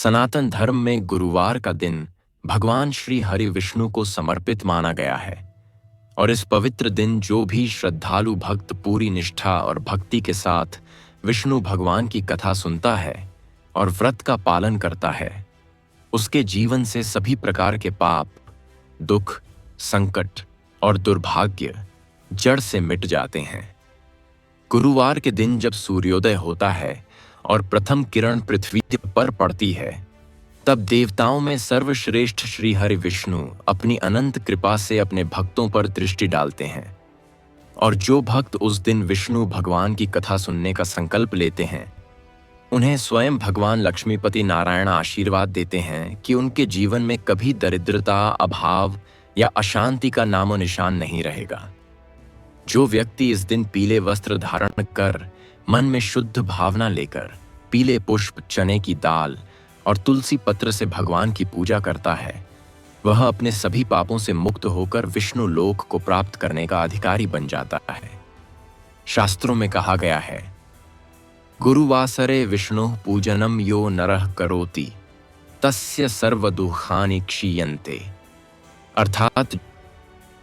सनातन धर्म में गुरुवार का दिन भगवान श्री हरि विष्णु को समर्पित माना गया है और इस पवित्र दिन जो भी श्रद्धालु भक्त पूरी निष्ठा और भक्ति के साथ विष्णु भगवान की कथा सुनता है और व्रत का पालन करता है, उसके जीवन से सभी प्रकार के पाप, दुख, संकट और दुर्भाग्य जड़ से मिट जाते हैं। गुरुवार के दिन जब सूर्योदय होता है और प्रथम किरण पृथ्वी पर पड़ती है, तब देवताओं में सर्वश्रेष्ठ श्री हरि विष्णु अपनी अनंत कृपा से अपने भक्तों पर दृष्टि डालते हैं और जो भक्त उस दिन विष्णु भगवान की कथा सुनने का संकल्प लेते हैं, उन्हें स्वयं भगवान लक्ष्मीपति नारायण आशीर्वाद देते हैं कि उनके जीवन में कभी दरिद्रता, अभाव या अशांति का नामो निशान नहीं रहेगा। जो व्यक्ति इस दिन पीले वस्त्र धारण कर मन में शुद्ध भावना लेकर पीले पुष्प, चने की दाल और तुलसी पत्र से भगवान की पूजा करता है, वह अपने सभी पापों से मुक्त होकर विष्णु लोक को प्राप्त करने का अधिकारी बन जाता है। शास्त्रों में कहा गया है, गुरुवासरे विष्णु पूजनम यो नरः करोति तस्य सर्वदुःखानि क्षीयन्ते। अर्थात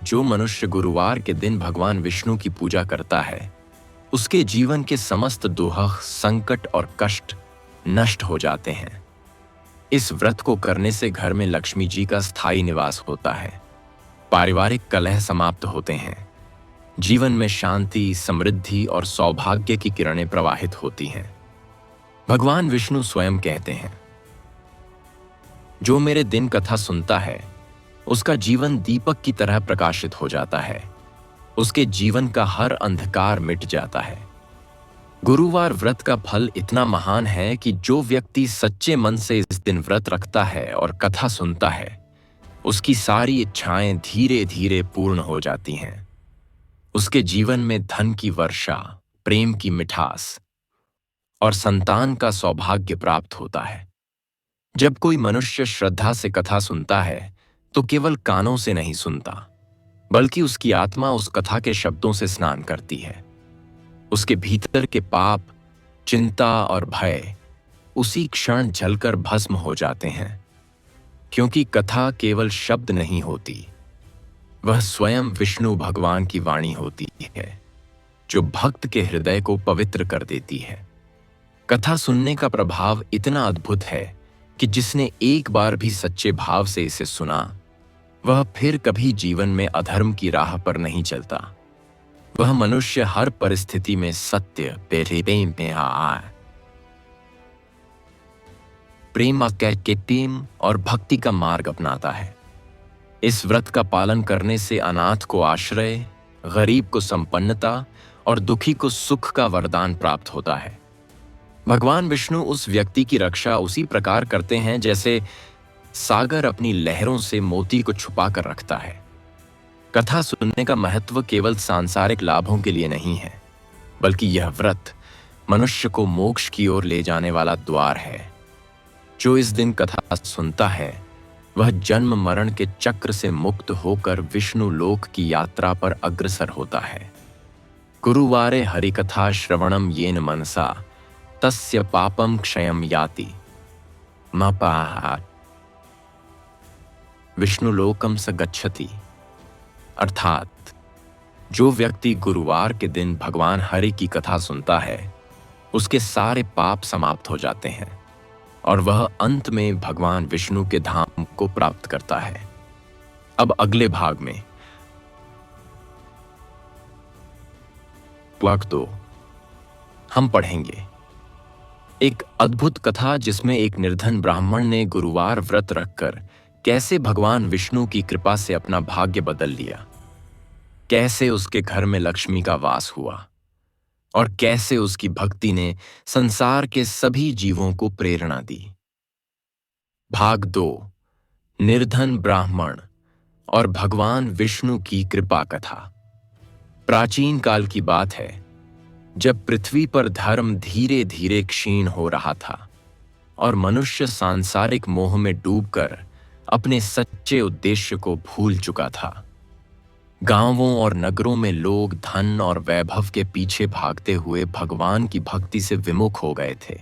जो मनुष्य गुरुवार के दिन भगवान विष्णु की पूजा करता है, उसके जीवन के समस्त दुख, संकट और कष्ट नष्ट हो जाते हैं। इस व्रत को करने से घर में लक्ष्मी जी का स्थायी निवास होता है, पारिवारिक कलह समाप्त होते हैं, जीवन में शांति, समृद्धि और सौभाग्य की किरणें प्रवाहित होती हैं। भगवान विष्णु स्वयं कहते हैं, जो मेरे दिन कथा सुनता है उसका जीवन दीपक की तरह प्रकाशित हो जाता है, उसके जीवन का हर अंधकार मिट जाता है। गुरुवार व्रत का फल इतना महान है कि जो व्यक्ति सच्चे मन से इस दिन व्रत रखता है और कथा सुनता है, उसकी सारी इच्छाएं धीरे धीरे पूर्ण हो जाती हैं। उसके जीवन में धन की वर्षा, प्रेम की मिठास और संतान का सौभाग्य प्राप्त होता है। जब कोई मनुष्य श्रद्धा से कथा सुनता है तो केवल कानों से नहीं सुनता, बल्कि उसकी आत्मा उस कथा के शब्दों से स्नान करती है। उसके भीतर के पाप, चिंता और भय उसी क्षण जलकर भस्म हो जाते हैं, क्योंकि कथा केवल शब्द नहीं होती, वह स्वयं विष्णु भगवान की वाणी होती है, जो भक्त के हृदय को पवित्र कर देती है। कथा सुनने का प्रभाव इतना अद्भुत है कि जिसने एक बार भी सच्चे भाव से इसे सुना, वह फिर कभी जीवन में अधर्म की राह पर नहीं चलता। वह मनुष्य हर परिस्थिति में सत्य, प्रेम प्रेम और भक्ति का मार्ग अपनाता है। इस व्रत का पालन करने से अनाथ को आश्रय, गरीब को संपन्नता और दुखी को सुख का वरदान प्राप्त होता है। भगवान विष्णु उस व्यक्ति की रक्षा उसी प्रकार करते हैं जैसे सागर अपनी लहरों से मोती को छुपा कर रखता है। कथा सुनने का महत्व केवल सांसारिक लाभों के लिए नहीं है, बल्कि यह व्रत मनुष्य को मोक्ष की ओर ले जाने वाला द्वार है। जो इस दिन कथा सुनता है, वह जन्म मरण के चक्र से मुक्त होकर विष्णु लोक की यात्रा पर अग्रसर होता है। गुरुवारे हरिकथा श्रवणम येन मनसा तस्य पापम क्षयम याति मपाहात् विष्णु लोकम स गच्छति। अर्थात जो व्यक्ति गुरुवार के दिन भगवान हरि की कथा सुनता है, उसके सारे पाप समाप्त हो जाते हैं और वह अंत में भगवान विष्णु के धाम को प्राप्त करता है। अब अगले भाग में भाग 2 हम पढ़ेंगे एक अद्भुत कथा जिसमें एक निर्धन ब्राह्मण ने गुरुवार व्रत रखकर कैसे भगवान विष्णु की कृपा से अपना भाग्य बदल लिया, कैसे उसके घर में लक्ष्मी का वास हुआ और कैसे उसकी भक्ति ने संसार के सभी जीवों को प्रेरणा दी। भाग 2 निर्धन ब्राह्मण और भगवान विष्णु की कृपा कथा। प्राचीन काल की बात है, जब पृथ्वी पर धर्म धीरे धीरे क्षीण हो रहा था और मनुष्य सांसारिक मोह में डूबकर अपने सच्चे उद्देश्य को भूल चुका था। गांवों और नगरों में लोग धन और वैभव के पीछे भागते हुए भगवान की भक्ति से विमुख हो गए थे।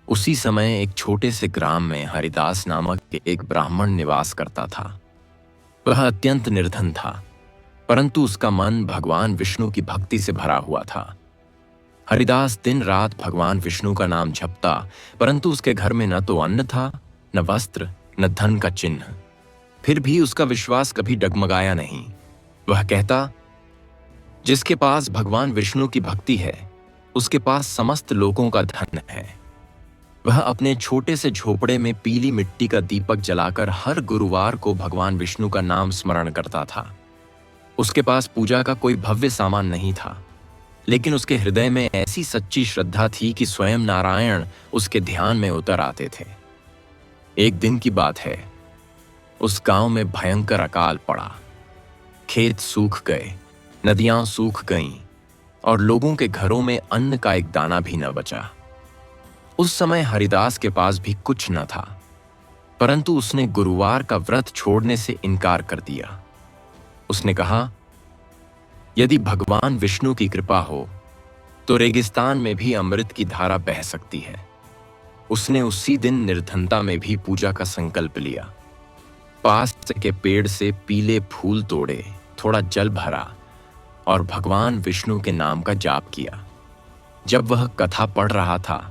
उसी समय एक छोटे से ग्राम में हरिदास नामक एक ब्राह्मण निवास करता था। वह अत्यंत निर्धन था, परंतु उसका मन भगवान विष्णु की भक्ति से भरा हुआ था। हरिदास दिन रात भगवान विष्णु का नाम जपता, परंतु उसके घर में न तो अन्न था, न वस्त्र, न धन का चिन्ह। फिर भी उसका विश्वास कभी डगमगाया नहीं। वह कहता, जिसके पास भगवान विष्णु की भक्ति है, उसके पास समस्त लोगों का धन है। वह अपने छोटे से झोपड़े में पीली मिट्टी का दीपक जलाकर हर गुरुवार को भगवान विष्णु का नाम स्मरण करता था। उसके पास पूजा का कोई भव्य सामान नहीं था, लेकिन उसके हृदय में ऐसी सच्ची श्रद्धा थी कि स्वयं नारायण उसके ध्यान में उतर आते थे। एक दिन की बात है, उस गांव में भयंकर अकाल पड़ा। खेत सूख गए, नदियां सूख गईं और लोगों के घरों में अन्न का एक दाना भी न बचा। उस समय हरिदास के पास भी कुछ न था, परंतु उसने गुरुवार का व्रत छोड़ने से इनकार कर दिया। उसने कहा, यदि भगवान विष्णु की कृपा हो तो रेगिस्तान में भी अमृत की धारा बह सकती है। उसने उसी दिन निर्धनता में भी पूजा का संकल्प लिया। पास के पेड़ से पीले फूल तोड़े, थोड़ा जल भरा और भगवान विष्णु के नाम का जाप किया। जब वह कथा पढ़ रहा था,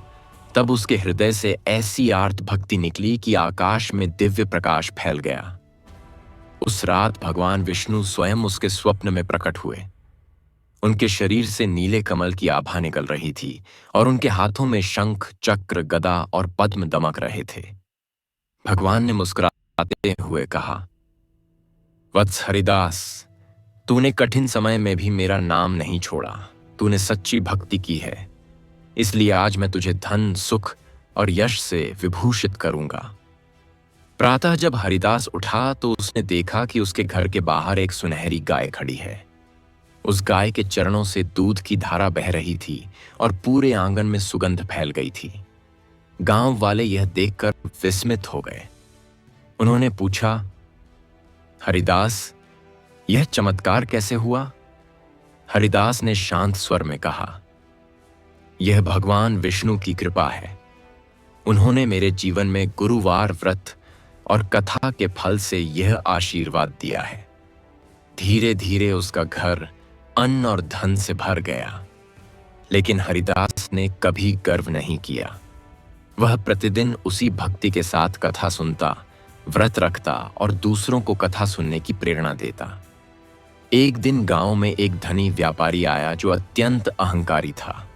तब उसके हृदय से ऐसी आर्त भक्ति निकली कि आकाश में दिव्य प्रकाश फैल गया। उस रात भगवान विष्णु स्वयं उसके स्वप्न में प्रकट हुए। उनके शरीर से नीले कमल की आभा निकल रही थी और उनके हाथों में शंख, चक्र, गदा और पद्म दमक रहे थे। भगवान ने मुस्कुराते हुए कहा, वत्स हरिदास, तूने कठिन समय में भी मेरा नाम नहीं छोड़ा। तूने सच्ची भक्ति की है, इसलिए आज मैं तुझे धन, सुख और यश से विभूषित करूंगा। प्रातः जब हरिदास उठा तो उसने देखा कि उसके घर के बाहर एक सुनहरी गाय खड़ी है। उस गाय के चरणों से दूध की धारा बह रही थी और पूरे आंगन में सुगंध फैल गई थी। गांव वाले यह देखकर विस्मित हो गए। उन्होंने पूछा, हरिदास, यह चमत्कार कैसे हुआ? हरिदास ने शांत स्वर में कहा, यह भगवान विष्णु की कृपा है। उन्होंने मेरे जीवन में गुरुवार व्रत और कथा के फल से यह आशीर्वाद दिया है। धीरे धीरे उसका घर अन्न और धन से भर गया। लेकिन हरिदास ने कभी गर्व नहीं किया। वह प्रतिदिन उसी भक्ति के साथ कथा सुनता, व्रत रखता और दूसरों को कथा सुनने की प्रेरणा देता। एक दिन गांव में एक धनी व्यापारी आया जो अत्यंत अहंकारी था।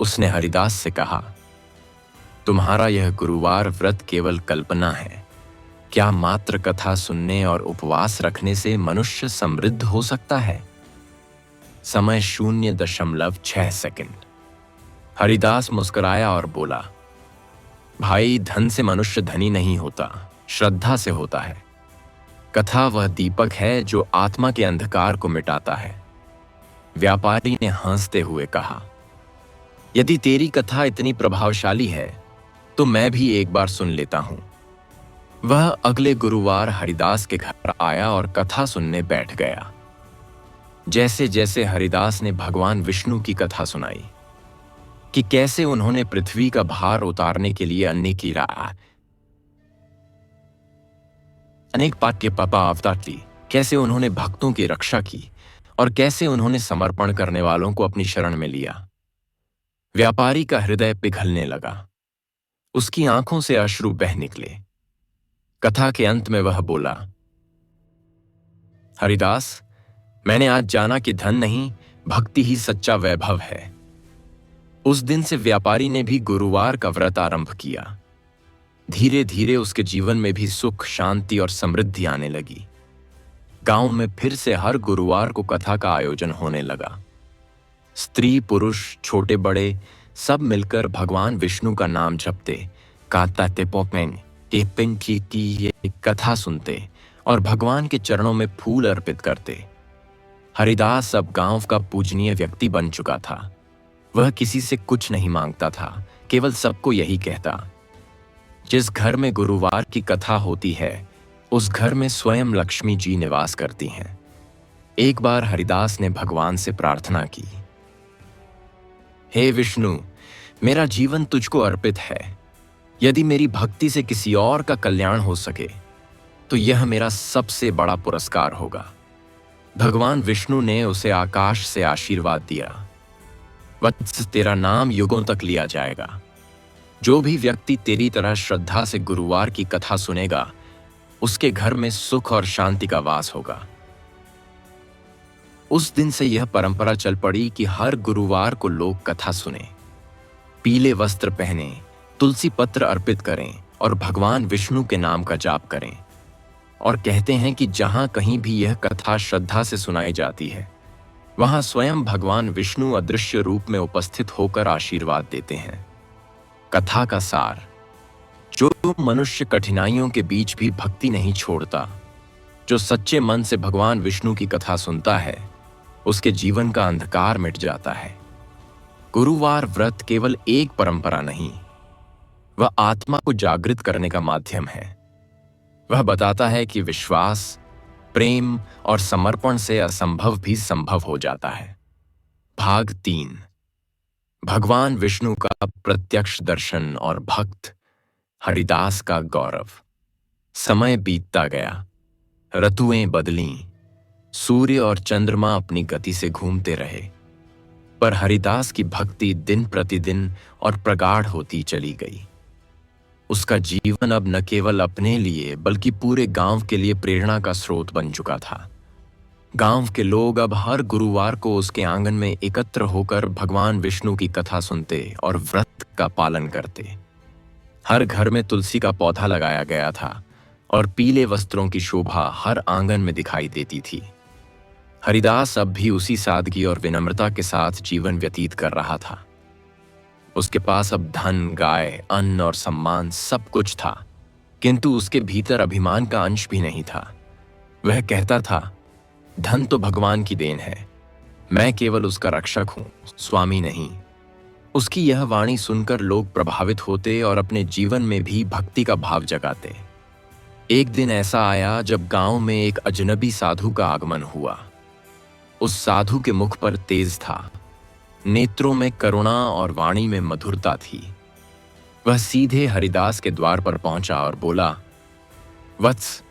उसने हरिदास से कहा, तुम्हारा यह गुरुवार व्रत केवल कल्पना है। क्या मात्र कथा सुनने और उपवास रखने से मनुष्य समृद्ध हो सकता है? समय 0.6 सेकंड। हरिदास मुस्कुराया और बोला, भाई, धन से मनुष्य धनी नहीं होता, श्रद्धा से होता है। कथा वह दीपक है जो आत्मा के अंधकार को मिटाता है। व्यापारी ने हंसते हुए कहा, यदि तेरी कथा इतनी प्रभावशाली है तो मैं भी एक बार सुन लेता हूं। वह अगले गुरुवार हरिदास के घर आया और कथा सुनने बैठ गया। जैसे जैसे हरिदास ने भगवान विष्णु की कथा सुनाई कि कैसे उन्होंने पृथ्वी का भार उतारने के लिए अनेक पाट्य पापा अवतार ली, कैसे उन्होंने भक्तों की रक्षा की और कैसे उन्होंने समर्पण करने वालों को अपनी शरण में लिया, व्यापारी का हृदय पिघलने लगा। उसकी आंखों से अश्रु बह निकले। कथा के अंत में वह बोला, हरिदास, मैंने आज जाना कि धन नहीं, भक्ति ही सच्चा वैभव है। उस दिन से व्यापारी ने भी गुरुवार का व्रत आरंभ किया। धीरे धीरे उसके जीवन में भी सुख, शांति और समृद्धि आने लगी। गांव में फिर से हर गुरुवार को कथा का आयोजन होने लगा। स्त्री पुरुष, छोटे बड़े सब मिलकर भगवान विष्णु का नाम जपते, की कथा सुनते और भगवान के चरणों में फूल अर्पित करते। हरिदास अब गांव का पूजनीय व्यक्ति बन चुका था। वह किसी से कुछ नहीं मांगता था, केवल सबको यही कहता, जिस घर में गुरुवार की कथा होती है, उस घर में स्वयं लक्ष्मी जी निवास करती हैं। एक बार हरिदास ने भगवान से प्रार्थना की, हे विष्णु, मेरा जीवन तुझको अर्पित है। यदि मेरी भक्ति से किसी और का कल्याण हो सके तो यह मेरा सबसे बड़ा पुरस्कार होगा। भगवान विष्णु ने उसे आकाश से आशीर्वाद दिया। वत्स, तेरा नाम युगों तक लिया जाएगा। जो भी व्यक्ति तेरी तरह श्रद्धा से गुरुवार की कथा सुनेगा उसके घर में सुख और शांति का वास होगा। उस दिन से यह परंपरा चल पड़ी कि हर गुरुवार को लोग कथा सुने, पीले वस्त्र पहने, तुलसी पत्र अर्पित करें और भगवान विष्णु के नाम का जाप करें। और कहते हैं कि जहां कहीं भी यह कथा श्रद्धा से सुनाई जाती है वहां स्वयं भगवान विष्णु अदृश्य रूप में उपस्थित होकर आशीर्वाद देते हैं। कथा का सार: जो मनुष्य कठिनाइयों के बीच भी भक्ति नहीं छोड़ता, जो सच्चे मन से भगवान विष्णु की कथा सुनता है, उसके जीवन का अंधकार मिट जाता है। गुरुवार व्रत केवल एक परंपरा नहीं, वह आत्मा को जागृत करने का माध्यम है। वह बताता है कि विश्वास, प्रेम और समर्पण से असंभव भी संभव हो जाता है। भाग 3: भगवान विष्णु का प्रत्यक्ष दर्शन और भक्त हरिदास का गौरव। समय बीतता गया, ऋतुएं बदलीं, सूर्य और चंद्रमा अपनी गति से घूमते रहे, पर हरिदास की भक्ति दिन प्रतिदिन और प्रगाढ़ होती चली गई। उसका जीवन अब न केवल अपने लिए बल्कि पूरे गांव के लिए प्रेरणा का स्रोत बन चुका था। गांव के लोग अब हर गुरुवार को उसके आंगन में एकत्र होकर भगवान विष्णु की कथा सुनते और व्रत का पालन करते। हर घर में तुलसी का पौधा लगाया गया था और पीले वस्त्रों की शोभा हर आंगन में दिखाई देती थी। हरिदास अब भी उसी सादगी और विनम्रता के साथ जीवन व्यतीत कर रहा था। उसके पास अब धन, गाय, अन्न और सम्मान सब कुछ था, किंतु उसके भीतर अभिमान का अंश भी नहीं था। वह कहता था, धन तो भगवान की देन है, मैं केवल उसका रक्षक हूं, स्वामी नहीं। उसकी यह वाणी सुनकर लोग प्रभावित होते और अपने जीवन में भी भक्ति का भाव जगाते। एक दिन ऐसा आया जब गांव में एक अजनबी साधु का आगमन हुआ। उस साधु के मुख पर तेज था, नेत्रों में करुणा और वाणी में मधुरता थी। वह सीधे हरिदास के द्वार पर पहुंचा और बोला, वत्स,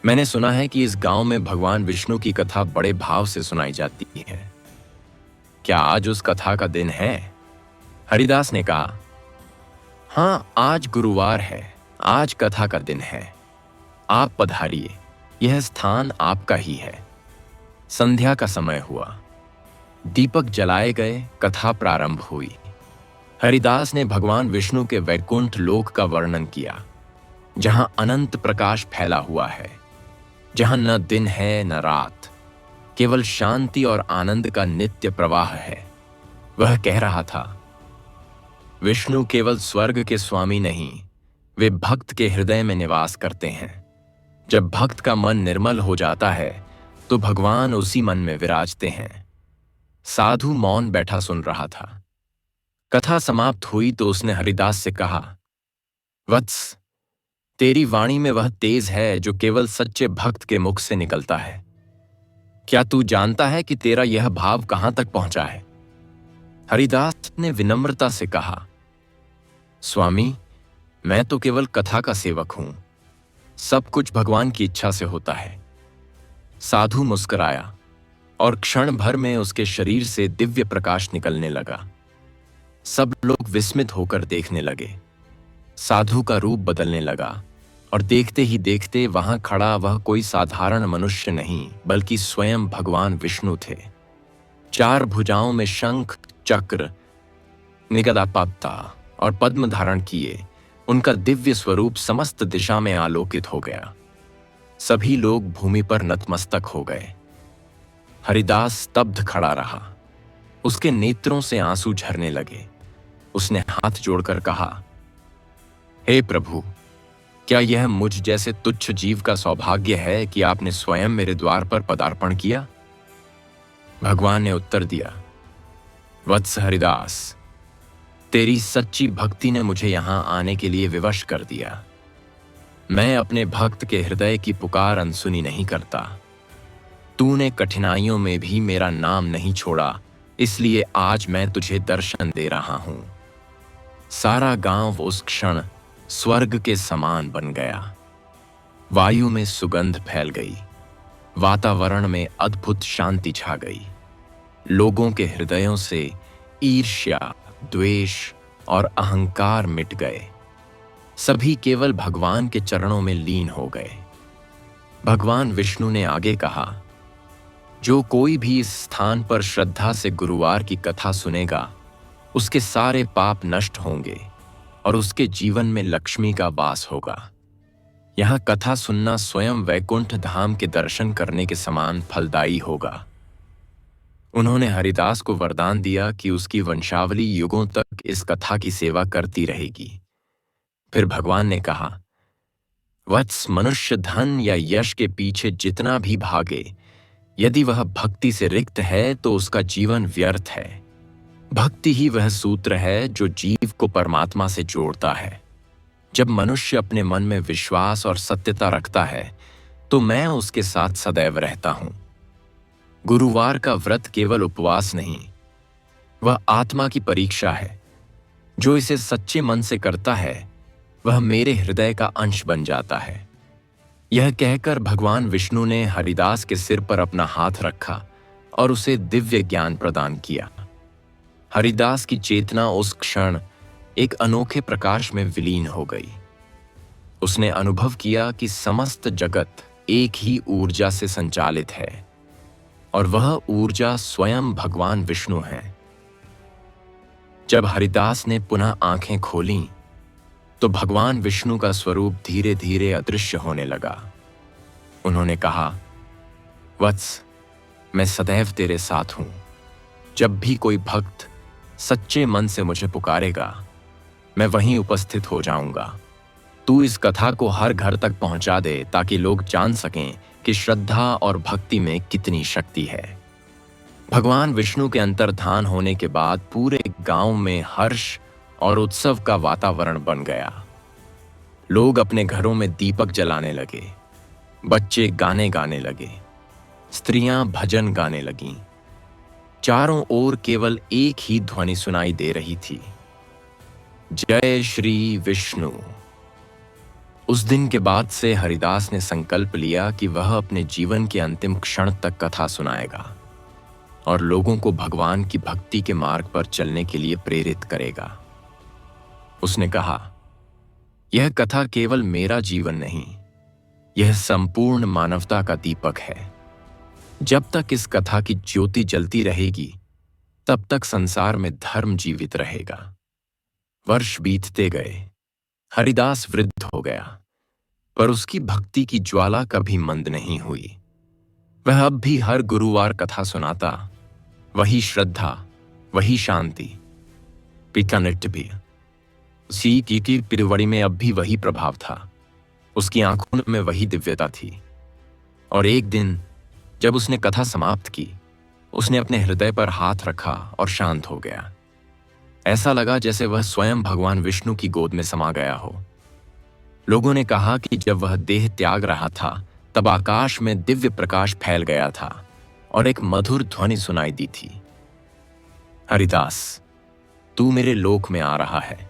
मैंने सुना है कि इस गांव में भगवान विष्णु की कथा बड़े भाव से सुनाई जाती है। क्या आज उस कथा का दिन है? हरिदास ने कहा, हां, आज गुरुवार है, आज कथा का दिन है। आप पधारिए, यह स्थान आपका ही है। संध्या का समय हुआ, दीपक जलाए गए, कथा प्रारंभ हुई। हरिदास ने भगवान विष्णु के वैकुंठ लोक का वर्णन किया, जहां अनंत प्रकाश फैला हुआ है, जहां न दिन है न रात, केवल शांति और आनंद का नित्य प्रवाह है। वह कह रहा था, विष्णु केवल स्वर्ग के स्वामी नहीं, वे भक्त के हृदय में निवास करते हैं। जब भक्त का मन निर्मल हो जाता है तो भगवान उसी मन में विराजते हैं। साधु मौन बैठा सुन रहा था। कथा समाप्त हुई तो उसने हरिदास से कहा, वत्स, तेरी वाणी में वह तेज है जो केवल सच्चे भक्त के मुख से निकलता है। क्या तू जानता है कि तेरा यह भाव कहां तक पहुंचा है? हरिदास ने विनम्रता से कहा, स्वामी, मैं तो केवल कथा का सेवक हूं, सब कुछ भगवान की इच्छा से होता है। साधु मुस्कुराया और क्षण भर में उसके शरीर से दिव्य प्रकाश निकलने लगा। सब लोग विस्मित होकर देखने लगे। साधु का रूप बदलने लगा और देखते ही देखते वहां खड़ा वह कोई साधारण मनुष्य नहीं बल्कि स्वयं भगवान विष्णु थे। 4 भुजाओं में शंख, चक्र, निगदापत्ता और पद्म धारण किए उनका दिव्य स्वरूप समस्त दिशा में आलोकित हो गया। सभी लोग भूमि पर नतमस्तक हो गए। हरिदास स्तब्ध खड़ा रहा। उसके नेत्रों से आंसू झरने लगे। उसने हाथ जोड़कर कहा, हे प्रभु, क्या यह मुझ जैसे तुच्छ जीव का सौभाग्य है कि आपने स्वयं मेरे द्वार पर पदार्पण किया? भगवान ने उत्तर दिया, वत्स हरिदास, तेरी सच्ची भक्ति ने मुझे यहां आने के लिए विवश कर दिया। मैं अपने भक्त के हृदय की पुकार अनसुनी नहीं करता। तूने कठिनाइयों में भी मेरा नाम नहीं छोड़ा, इसलिए आज मैं तुझे दर्शन दे रहा हूं। सारा गांव उस क्षण स्वर्ग के समान बन गया। वायु में सुगंध फैल गई, वातावरण में अद्भुत शांति छा गई। लोगों के हृदयों से ईर्ष्या, द्वेष और अहंकार मिट गए। सभी केवल भगवान के चरणों में लीन हो गए। भगवान विष्णु ने आगे कहा, जो कोई भी इस स्थान पर श्रद्धा से गुरुवार की कथा सुनेगा, उसके सारे पाप नष्ट होंगे और उसके जीवन में लक्ष्मी का वास होगा। यहां कथा सुनना स्वयं वैकुंठ धाम के दर्शन करने के समान फलदायी होगा। उन्होंने हरिदास को वरदान दिया कि उसकी वंशावली युगों तक इस कथा की सेवा करती रहेगी। फिर भगवान ने कहा, वत्स, मनुष्य धन या यश के पीछे जितना भी भागे, यदि वह भक्ति से रिक्त है तो उसका जीवन व्यर्थ है। भक्ति ही वह सूत्र है जो जीव को परमात्मा से जोड़ता है। जब मनुष्य अपने मन में विश्वास और सत्यता रखता है तो मैं उसके साथ सदैव रहता हूं। गुरुवार का व्रत केवल उपवास नहीं, वह आत्मा की परीक्षा है। जो इसे सच्चे मन से करता है वह मेरे हृदय का अंश बन जाता है। यह कहकर भगवान विष्णु ने हरिदास के सिर पर अपना हाथ रखा और उसे दिव्य ज्ञान प्रदान किया। हरिदास की चेतना उस क्षण एक अनोखे प्रकाश में विलीन हो गई। उसने अनुभव किया कि समस्त जगत एक ही ऊर्जा से संचालित है और वह ऊर्जा स्वयं भगवान विष्णु है। जब हरिदास ने पुनः आंखें खोलीं तो भगवान विष्णु का स्वरूप धीरे धीरे अदृश्य होने लगा। उन्होंने कहा, वत्स, मैं सदैव तेरे साथ हूं। जब भी कोई भक्त सच्चे मन से मुझे पुकारेगा, मैं वहीं उपस्थित हो जाऊंगा। तू इस कथा को हर घर तक पहुंचा दे ताकि लोग जान सकें कि श्रद्धा और भक्ति में कितनी शक्ति है। भगवान विष्णु के अंतर्धान होने के बाद पूरे गांव में हर्ष और उत्सव का वातावरण बन गया। लोग अपने घरों में दीपक जलाने लगे, बच्चे गाने गाने लगे, स्त्रियां भजन गाने लगीं। चारों ओर केवल एक ही ध्वनि सुनाई दे रही थी, जय श्री विष्णु। उस दिन के बाद से हरिदास ने संकल्प लिया कि वह अपने जीवन के अंतिम क्षण तक कथा सुनाएगा और लोगों को भगवान की भक्ति के मार्ग पर चलने के लिए प्रेरित करेगा। उसने कहा, यह कथा केवल मेरा जीवन नहीं, यह संपूर्ण मानवता का दीपक है। जब तक इस कथा की ज्योति जलती रहेगी, तब तक संसार में धर्म जीवित रहेगा। वर्ष बीतते गए, हरिदास वृद्ध हो गया, पर उसकी भक्ति की ज्वाला कभी मंद नहीं हुई। वह अब भी हर गुरुवार कथा सुनाता। वही श्रद्धा, वही शांति। पिता नृत्य भी उसी की पिरवड़ी में अब भी वही प्रभाव था। उसकी आंखों में वही दिव्यता थी। और एक दिन जब उसने कथा समाप्त की, उसने अपने हृदय पर हाथ रखा और शांत हो गया। ऐसा लगा जैसे वह स्वयं भगवान विष्णु की गोद में समा गया हो। लोगों ने कहा कि जब वह देह त्याग रहा था तब आकाश में दिव्य प्रकाश फैल गया था और एक मधुर ध्वनि सुनाई दी थी, हरिदास, तू मेरे लोक में आ रहा है।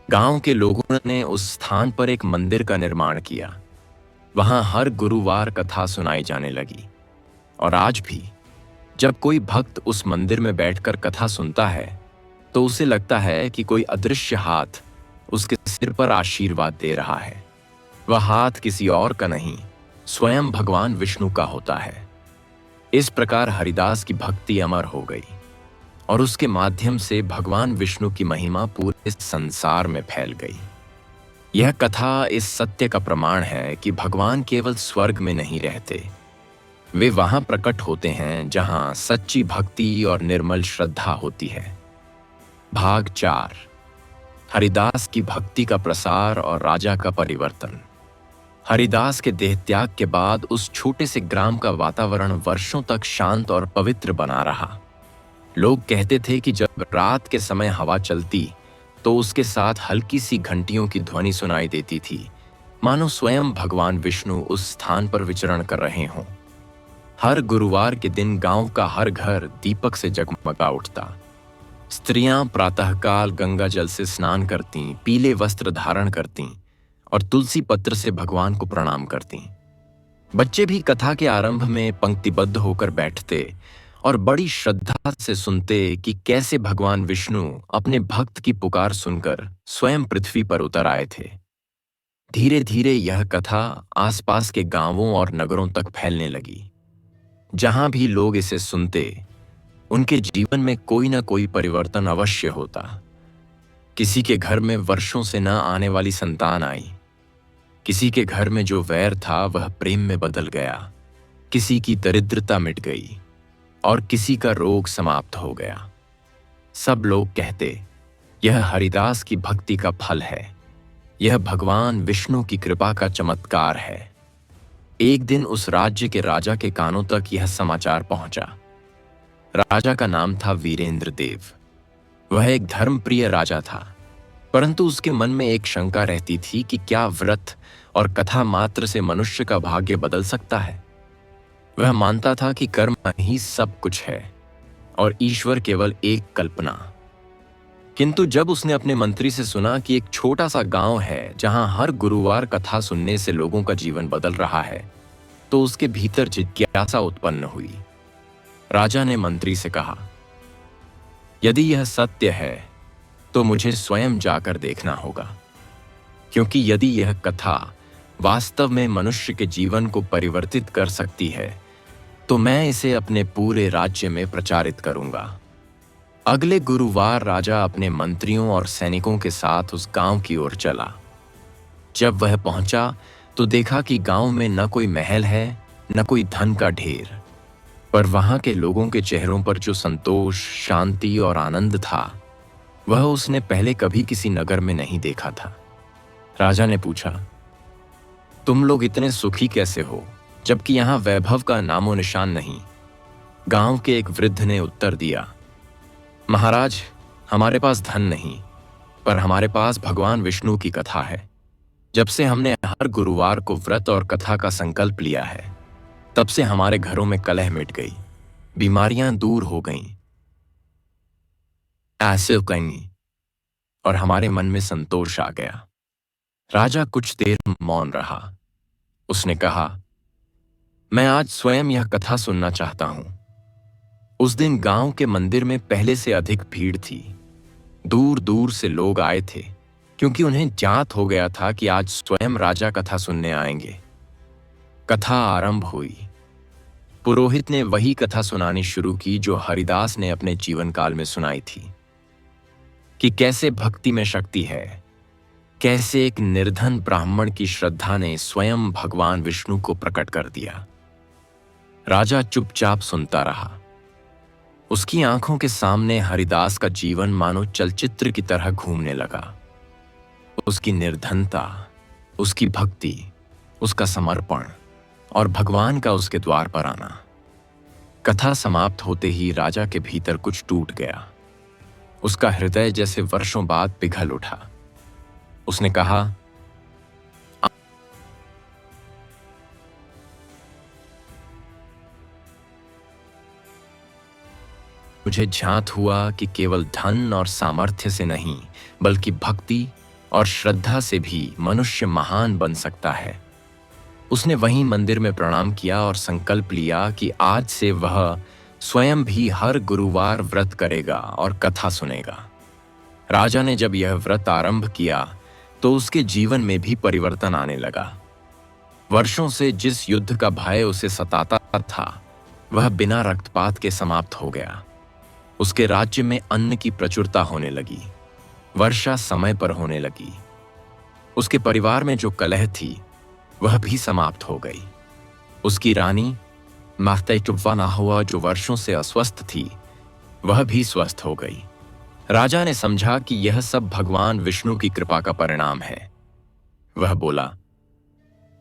गांव के लोगों ने उस स्थान पर एक मंदिर का निर्माण किया। वहां हर गुरुवार कथा सुनाई जाने लगी और आज भी जब कोई भक्त उस मंदिर में बैठकर कथा सुनता है तो उसे लगता है कि कोई अदृश्य हाथ उसके सिर पर आशीर्वाद दे रहा है। वह हाथ किसी और का नहीं, स्वयं भगवान विष्णु का होता है। इस प्रकार हरिदास की भक्ति अमर हो गई और उसके माध्यम से भगवान विष्णु की महिमा पूरे संसार में फैल गई। यह कथा इस सत्य का प्रमाण है कि भगवान केवल स्वर्ग में नहीं रहते, वे वहां प्रकट होते हैं जहां सच्ची भक्ति और निर्मल श्रद्धा होती है। भाग 4, हरिदास की भक्ति का प्रसार और राजा का परिवर्तन। हरिदास के देहत्याग के बाद उस छोटे से ग्राम का वातावरण वर्षों तक शांत और पवित्र बना रहा। लोग कहते थे कि जब रात के समय हवा चलती तो उसके साथ हल्की सी घंटियों की ध्वनि सुनाई देती थी, मानो स्वयं भगवान विष्णु उस स्थान पर विचरण कर रहे हों। हर गुरुवार के दिन गांव का हर घर दीपक से जगमगा उठता। स्त्रियां प्रातःकाल गंगा जल से स्नान करतीं, पीले वस्त्र धारण करतीं और तुलसी पत्र से भगवान को प्रणाम करतीं। बच्चे भी कथा के आरंभ में पंक्तिबद्ध होकर बैठते और बड़ी श्रद्धा से सुनते कि कैसे भगवान विष्णु अपने भक्त की पुकार सुनकर स्वयं पृथ्वी पर उतर आए थे। धीरे धीरे यह कथा आसपास के गांवों और नगरों तक फैलने लगी। जहां भी लोग इसे सुनते, उनके जीवन में कोई ना कोई परिवर्तन अवश्य होता। किसी के घर में वर्षों से न आने वाली संतान आई, किसी के घर में जो वैर था वह प्रेम में बदल गया, किसी की दरिद्रता मिट गई और किसी का रोग समाप्त हो गया। सब लोग कहते, यह हरिदास की भक्ति का फल है, यह भगवान विष्णु की कृपा का चमत्कार है। एक दिन उस राज्य के राजा के कानों तक यह समाचार पहुंचा। राजा का नाम था वीरेंद्र देव। वह एक धर्मप्रिय राजा था, परंतु उसके मन में एक शंका रहती थी कि क्या व्रत और कथा मात्र से मनुष्य का भाग्य बदल सकता है। वह मानता था कि कर्म ही सब कुछ है और ईश्वर केवल एक कल्पना। किंतु जब उसने अपने मंत्री से सुना कि एक छोटा सा गांव है जहां हर गुरुवार कथा सुनने से लोगों का जीवन बदल रहा है, तो उसके भीतर जिज्ञासा उत्पन्न हुई। राजा ने मंत्री से कहा, यदि यह सत्य है तो मुझे स्वयं जाकर देखना होगा, क्योंकि यदि यह कथा वास्तव में मनुष्य के जीवन को परिवर्तित कर सकती है तो मैं इसे अपने पूरे राज्य में प्रचारित करूंगा। अगले गुरुवार राजा अपने मंत्रियों और सैनिकों के साथ उस गांव की ओर चला। जब वह पहुंचा तो देखा कि गांव में न कोई महल है, न कोई धन का ढेर, पर वहां के लोगों के चेहरों पर जो संतोष, शांति और आनंद था, वह उसने पहले कभी किसी नगर में नहीं देखा था। राजा ने पूछा, तुम लोग इतने सुखी कैसे हो जबकि यहां वैभव का नामो निशान नहीं? गांव के एक वृद्ध ने उत्तर दिया, महाराज, हमारे पास धन नहीं, पर हमारे पास भगवान विष्णु की कथा है। जब से हमने हर गुरुवार को व्रत और कथा का संकल्प लिया है, तब से हमारे घरों में कलह मिट गई, बीमारियां दूर हो गईं, ऐसे कहीं, और हमारे मन में संतोष आ गया। राजा कुछ देर मौन रहा। उसने कहा, मैं आज स्वयं यह कथा सुनना चाहता हूं। उस दिन गांव के मंदिर में पहले से अधिक भीड़ थी। दूर दूर से लोग आए थे, क्योंकि उन्हें ज्ञात हो गया था कि आज स्वयं राजा कथा सुनने आएंगे। कथा आरंभ हुई। पुरोहित ने वही कथा सुनानी शुरू की जो हरिदास ने अपने जीवन काल में सुनाई थी, कि कैसे भक्ति में शक्ति है, कैसे एक निर्धन ब्राह्मण की श्रद्धा ने स्वयं भगवान विष्णु को प्रकट कर दिया। राजा चुपचाप सुनता रहा। उसकी आंखों के सामने हरिदास का जीवन मानो चलचित्र की तरह घूमने लगा। उसकी निर्धनता, उसकी भक्ति, उसका समर्पण और भगवान का उसके द्वार पर आना। कथा समाप्त होते ही राजा के भीतर कुछ टूट गया। उसका हृदय जैसे वर्षों बाद पिघल उठा। उसने कहा, मुझे ज्ञात हुआ कि केवल धन और सामर्थ्य से नहीं, बल्कि भक्ति और श्रद्धा से भी मनुष्य महान बन सकता है। उसने वहीं मंदिर में प्रणाम किया और संकल्प लिया कि आज से वह स्वयं भी हर गुरुवार व्रत करेगा और कथा सुनेगा। राजा ने जब यह व्रत आरंभ किया तो उसके जीवन में भी परिवर्तन आने लगा। वर्षों से जिस युद्ध का भय उसे सताता था, वह बिना रक्तपात के समाप्त हो गया। उसके राज्य में अन्न की प्रचुरता होने लगी, वर्षा समय पर होने लगी। उसके परिवार में जो कलह थी, वह भी समाप्त हो गई। उसकी रानी माख्तैटुब्वानाहुआ, जो वर्षों से अस्वस्थ थी, वह भी स्वस्थ हो गई। राजा ने समझा कि यह सब भगवान विष्णु की कृपा का परिणाम है। वह बोला,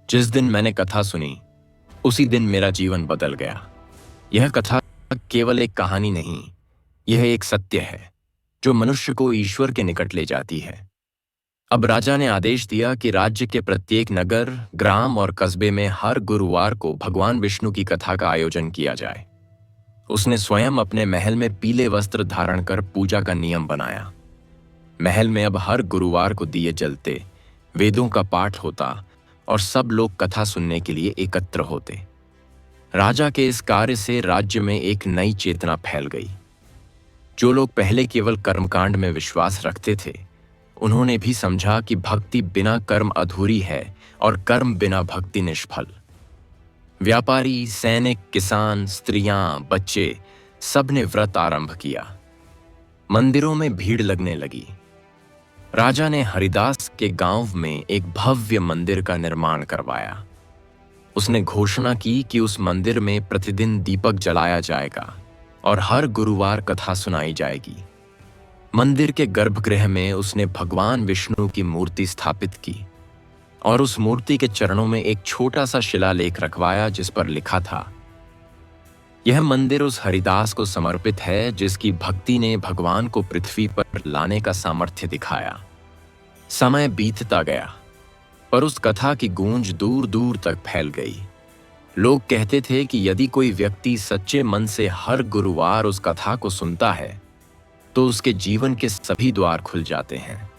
जिस दिन मैंने कथा सुनी, उसी दिन मेरा जीवन बदल गया। यह कथा केवल एक कहानी नहीं, यह एक सत्य है जो मनुष्य को ईश्वर के निकट ले जाती है। अब राजा ने आदेश दिया कि राज्य के प्रत्येक नगर, ग्राम और कस्बे में हर गुरुवार को भगवान विष्णु की कथा का आयोजन किया जाए। उसने स्वयं अपने महल में पीले वस्त्र धारण कर पूजा का नियम बनाया। महल में अब हर गुरुवार को दिए जलते, वेदों का पाठ होता और सब लोग कथा सुनने के लिए एकत्र होते। राजा के इस कार्य से राज्य में एक नई चेतना फैल गई। जो लोग पहले केवल कर्मकांड में विश्वास रखते थे, उन्होंने भी समझा कि भक्ति बिना कर्म अधूरी है और कर्म बिना भक्ति निष्फल। व्यापारी, सैनिक, किसान, स्त्रियां, बच्चे सब ने व्रत आरंभ किया। मंदिरों में भीड़ लगने लगी। राजा ने हरिदास के गांव में एक भव्य मंदिर का निर्माण करवाया। उसने घोषणा की कि उस मंदिर में प्रतिदिन दीपक जलाया जाएगा और हर गुरुवार कथा सुनाई जाएगी। मंदिर के गर्भगृह में उसने भगवान विष्णु की मूर्ति स्थापित की और उस मूर्ति के चरणों में एक छोटा सा शिलालेख रखवाया जिस पर लिखा था, यह मंदिर उस हरिदास को समर्पित है जिसकी भक्ति ने भगवान को पृथ्वी पर लाने का सामर्थ्य दिखाया। समय बीतता गया, पर उस कथा की गूंज दूर दूर तक फैल गई। लोग कहते थे कि यदि कोई व्यक्ति सच्चे मन से हर गुरुवार उस कथा को सुनता है तो उसके जीवन के सभी द्वार खुल जाते हैं।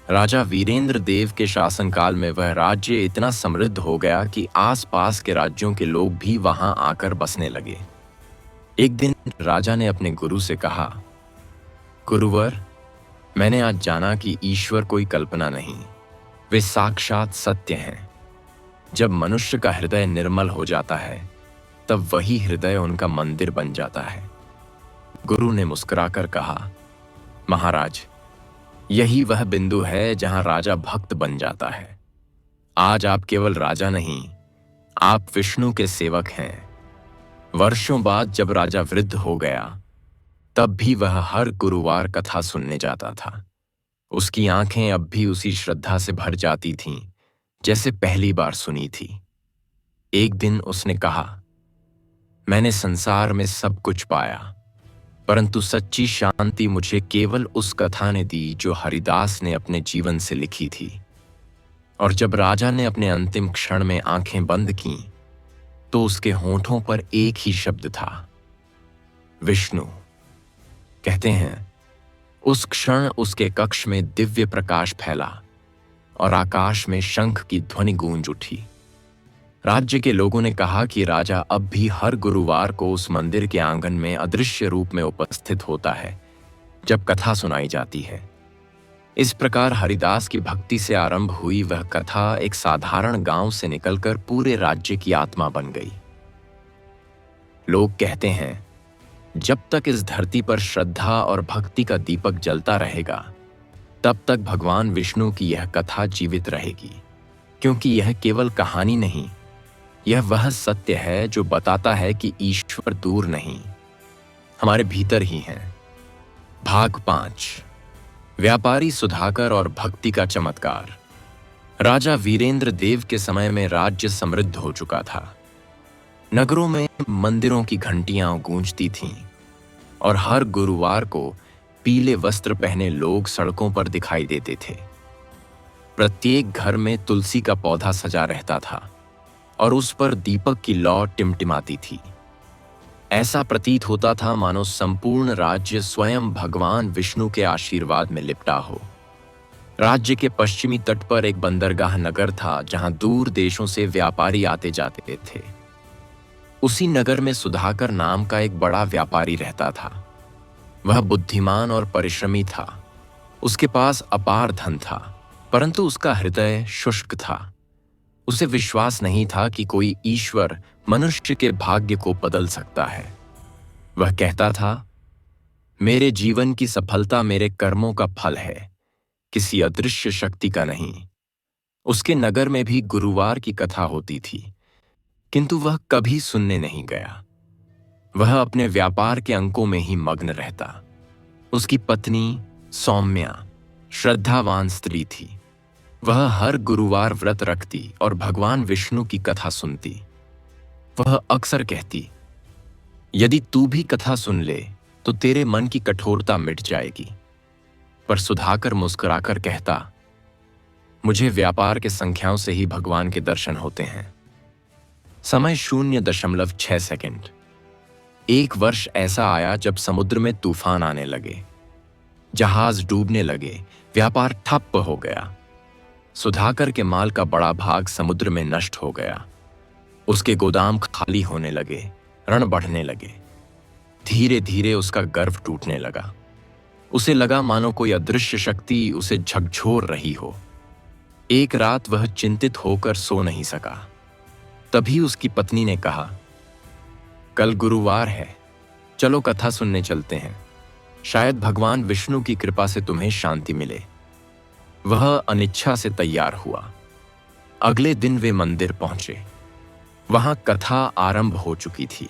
राजा वीरेंद्र देव के शासनकाल में वह राज्य इतना समृद्ध हो गया कि आसपास के राज्यों के लोग भी वहां आकर बसने लगे। एक दिन राजा ने अपने गुरु से कहा, गुरुवर, मैंने आज जाना कि ईश्वर कोई कल्पना नहीं, वे साक्षात सत्य हैं। जब मनुष्य का हृदय निर्मल हो जाता है तब वही हृदय उनका मंदिर बन जाता है। गुरु ने मुस्कुराकर कहा, महाराज, यही वह बिंदु है जहां राजा भक्त बन जाता है। आज आप केवल राजा नहीं, आप विष्णु के सेवक हैं। वर्षों बाद जब राजा वृद्ध हो गया तब भी वह हर गुरुवार कथा सुनने जाता था। उसकी आंखें अब भी उसी श्रद्धा से भर जाती थीं जैसे पहली बार सुनी थी। एक दिन उसने कहा, मैंने संसार में सब कुछ पाया, परंतु सच्ची शांति मुझे केवल उस कथा ने दी जो हरिदास ने अपने जीवन से लिखी थी। और जब राजा ने अपने अंतिम क्षण में आंखें बंद कीं, तो उसके होठों पर एक ही शब्द था, विष्णु। कहते हैं, उस क्षण उसके कक्ष में दिव्य प्रकाश फैला और आकाश में शंख की ध्वनि गूंज उठी। राज्य के लोगों ने कहा कि राजा अब भी हर गुरुवार को उस मंदिर के आंगन में अदृश्य रूप में उपस्थित होता है जब कथा सुनाई जाती है। इस प्रकार हरिदास की भक्ति से आरंभ हुई वह कथा एक साधारण गांव से निकलकर पूरे राज्य की आत्मा बन गई। लोग कहते हैं, जब तक इस धरती पर श्रद्धा और भक्ति का दीपक जलता रहेगा, तब तक भगवान विष्णु की यह कथा जीवित रहेगी, क्योंकि यह केवल कहानी नहीं, यह वह सत्य है जो बताता है कि ईश्वर दूर नहीं, हमारे भीतर ही है। भाग 5, व्यापारी सुधाकर और भक्ति का चमत्कार। राजा वीरेंद्र देव के समय में राज्य समृद्ध हो चुका था। नगरों में मंदिरों की घंटियां गूंजती थीं और हर गुरुवार को पीले वस्त्र पहने लोग सड़कों पर दिखाई देते थे। प्रत्येक घर में तुलसी का पौधा सजा रहता था और उस पर दीपक की लौ टिमटिमाती थी। ऐसा प्रतीत होता था मानो संपूर्ण राज्य स्वयं भगवान विष्णु के आशीर्वाद में लिपटा हो। राज्य के पश्चिमी तट पर एक बंदरगाह नगर था जहां दूर देशों से व्यापारी आते जाते थे। उसी नगर में सुधाकर नाम का एक बड़ा व्यापारी रहता था। वह बुद्धिमान और परिश्रमी था। उसके पास अपार धन था, परंतु उसका हृदय शुष्क था। उसे विश्वास नहीं था कि कोई ईश्वर मनुष्य के भाग्य को बदल सकता है। वह कहता था, मेरे जीवन की सफलता मेरे कर्मों का फल है, किसी अदृश्य शक्ति का नहीं। उसके नगर में भी गुरुवार की कथा होती थी, किंतु वह कभी सुनने नहीं गया। वह अपने व्यापार के अंकों में ही मग्न रहता। उसकी पत्नी सौम्या श्रद्धावान स्त्री थी। वह हर गुरुवार व्रत रखती और भगवान विष्णु की कथा सुनती। वह अक्सर कहती, यदि तू भी कथा सुन ले तो तेरे मन की कठोरता मिट जाएगी। पर सुधाकर मुस्कुराकर कहता, मुझे व्यापार के संख्याओं से ही भगवान के दर्शन होते हैं। समय 0.6 सेकंड। एक वर्ष ऐसा आया जब समुद्र में तूफान आने लगे, जहाज डूबने लगे, व्यापार ठप्प हो गया। सुधाकर के माल का बड़ा भाग समुद्र में नष्ट हो गया। उसके गोदाम खाली होने लगे, ऋण बढ़ने लगे। धीरे धीरे उसका गर्व टूटने लगा। उसे लगा मानो कोई अदृश्य शक्ति उसे झकझोर रही हो। एक रात वह चिंतित होकर सो नहीं सका। तभी उसकी पत्नी ने कहा, कल गुरुवार है, चलो कथा सुनने चलते हैं। शायद भगवान विष्णु की कृपा से तुम्हें शांति मिले। वह अनिच्छा से तैयार हुआ। अगले दिन वे मंदिर पहुंचे। वहां कथा आरंभ हो चुकी थी।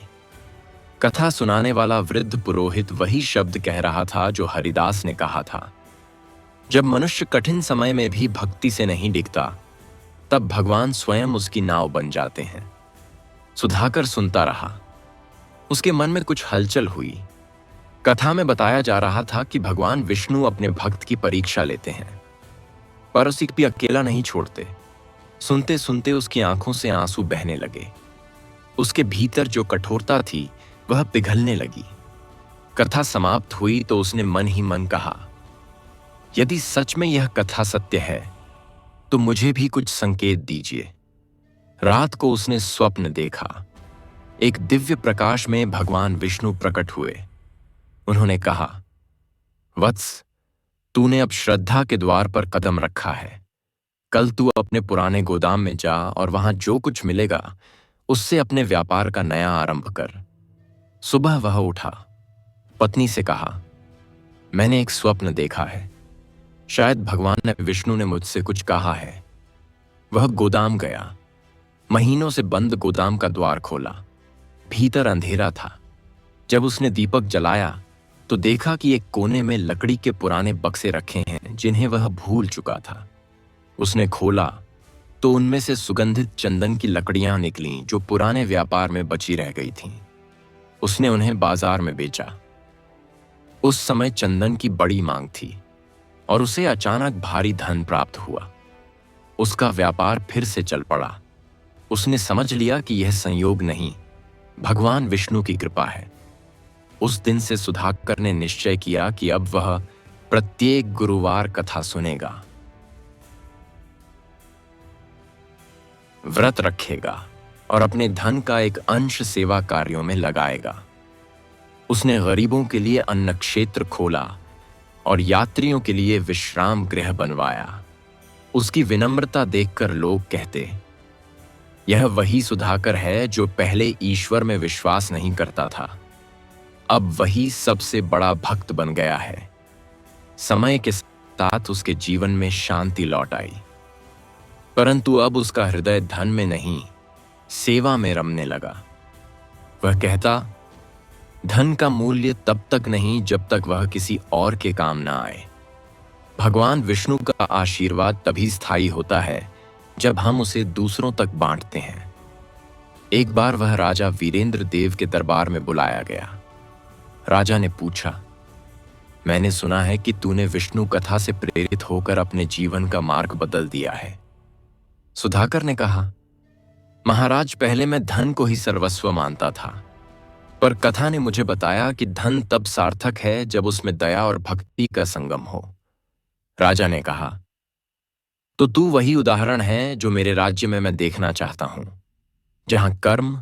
कथा सुनाने वाला वृद्ध पुरोहित वही शब्द कह रहा था जो हरिदास ने कहा था, जब मनुष्य कठिन समय में भी भक्ति से नहीं डिगता, तब भगवान स्वयं उसकी नाव बन जाते हैं। सुधाकर सुनता रहा। उसके मन में कुछ हलचल हुई। कथा में बताया जा रहा था कि भगवान विष्णु अपने भक्त की परीक्षा लेते हैं, पर उसे भी अकेला नहीं छोड़ते। सुनते सुनते उसकी आंखों से आंसू बहने लगे। उसके भीतर जो कठोरता थी वह पिघलने लगी। कथा समाप्त हुई तो उसने मन ही मन कहा, यदि सच में यह कथा सत्य है तो मुझे भी कुछ संकेत दीजिए। रात को उसने स्वप्न देखा। एक दिव्य प्रकाश में भगवान विष्णु प्रकट हुए। उन्होंने कहा, वत्स, तूने अब श्रद्धा के द्वार पर कदम रखा है। कल तू अपने पुराने गोदाम में जा और वहां जो कुछ मिलेगा उससे अपने व्यापार का नया आरंभ कर। सुबह वह उठा। पत्नी से कहा, मैंने एक स्वप्न देखा है। शायद भगवान विष्णु ने मुझसे कुछ कहा है। वह गोदाम गया। महीनों से बंद गोदाम का द्वार खोला। भीतर अंधेरा था। जब उसने दीपक जलाया तो देखा कि एक कोने में लकड़ी के पुराने बक्से रखे हैं जिन्हें वह भूल चुका था। उसने खोला तो उनमें से सुगंधित चंदन की लकड़ियां निकलीं जो पुराने व्यापार में बची रह गई थीं। उसने उन्हें बाजार में बेचा। उस समय चंदन की बड़ी मांग थी और उसे अचानक भारी धन प्राप्त हुआ। उसका व्यापार फिर से चल पड़ा। उसने समझ लिया कि यह संयोग नहीं, भगवान विष्णु की कृपा है। उस दिन से सुधाकर ने निश्चय किया कि अब वह प्रत्येक गुरुवार कथा सुनेगा, व्रत रखेगा और अपने धन का एक अंश सेवा कार्यों में लगाएगा। उसने गरीबों के लिए अन्न क्षेत्र खोला और यात्रियों के लिए विश्राम गृह बनवाया। उसकी विनम्रता देखकर लोग कहते, यह वही सुधाकर है जो पहले ईश्वर में विश्वास नहीं करता था, अब वही सबसे बड़ा भक्त बन गया है। समय के साथ उसके जीवन में शांति लौट आई, परंतु अब उसका हृदय धन में नहीं, सेवा में रमने लगा। वह कहता, धन का मूल्य तब तक नहीं जब तक वह किसी और के काम ना आए। भगवान विष्णु का आशीर्वाद तभी स्थायी होता है जब हम उसे दूसरों तक बांटते हैं। एक बार वह राजा वीरेंद्र देव के दरबार में बुलाया गया। राजा ने पूछा, मैंने सुना है कि तूने विष्णु कथा से प्रेरित होकर अपने जीवन का मार्ग बदल दिया है। सुधाकर ने कहा, महाराज, पहले मैं धन को ही सर्वस्व मानता था, पर कथा ने मुझे बताया कि धन तब सार्थक है जब उसमें दया और भक्ति का संगम हो। राजा ने कहा, तो तू वही उदाहरण है जो मेरे राज्य में मैं देखना चाहता हूं, जहां कर्म,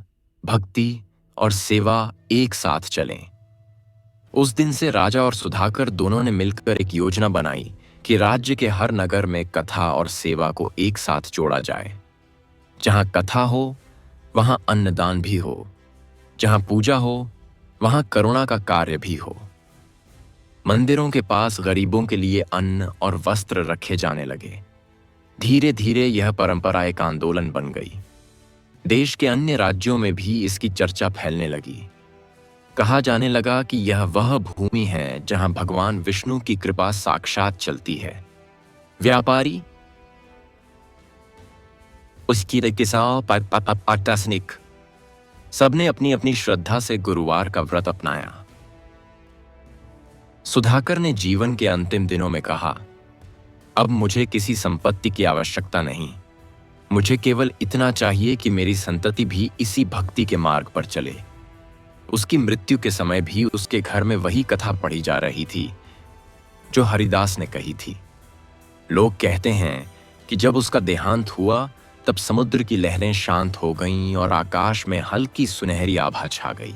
भक्ति और सेवा एक साथ चलें। उस दिन से राजा और सुधाकर दोनों ने मिलकर एक योजना बनाई कि राज्य के हर नगर में कथा और सेवा को एक साथ जोड़ा जाए। जहां कथा हो वहां अन्नदान भी हो, जहां पूजा हो वहां करुणा का कार्य भी हो। मंदिरों के पास गरीबों के लिए अन्न और वस्त्र रखे जाने लगे। धीरे धीरे यह परंपरा एक आंदोलन बन गई। देश के अन्य राज्यों में भी इसकी चर्चा फैलने लगी। कहा जाने लगा कि यह वह भूमि है जहां भगवान विष्णु की कृपा साक्षात चलती है। व्यापारी, उसकी प्रशासनिक, सबने अपनी अपनी श्रद्धा से गुरुवार का व्रत अपनाया। सुधाकर ने जीवन के अंतिम दिनों में कहा, अब मुझे किसी संपत्ति की आवश्यकता नहीं, मुझे केवल इतना चाहिए कि मेरी संतति भी इसी भक्ति के मार्ग पर चले। उसकी मृत्यु के समय भी उसके घर में वही कथा पढ़ी जा रही थी जो हरिदास ने कही थी। लोग कहते हैं कि जब उसका देहांत हुआ तब समुद्र की लहरें शांत हो गईं और आकाश में हल्की सुनहरी आभा छा गई।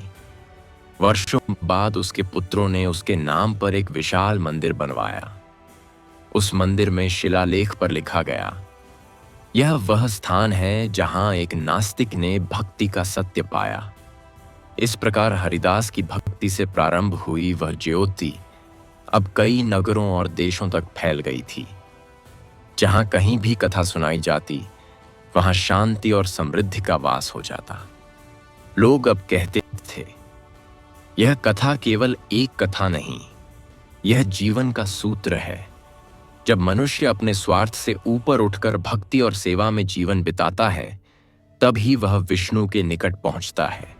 वर्षों बाद उसके पुत्रों ने उसके नाम पर एक विशाल मंदिर बनवाया। उस मंदिर में शिलालेख पर लिखा गया, यह वह स्थान है जहां एक नास्तिक ने भक्ति का सत्य पाया। इस प्रकार हरिदास की भक्ति से प्रारंभ हुई वह ज्योति अब कई नगरों और देशों तक फैल गई थी। जहां कहीं भी कथा सुनाई जाती वहां शांति और समृद्धि का वास हो जाता। लोग अब कहते थे, यह कथा केवल एक कथा नहीं, यह जीवन का सूत्र है। जब मनुष्य अपने स्वार्थ से ऊपर उठकर भक्ति और सेवा में जीवन बिताता है तभी वह विष्णु के निकट पहुंचता है।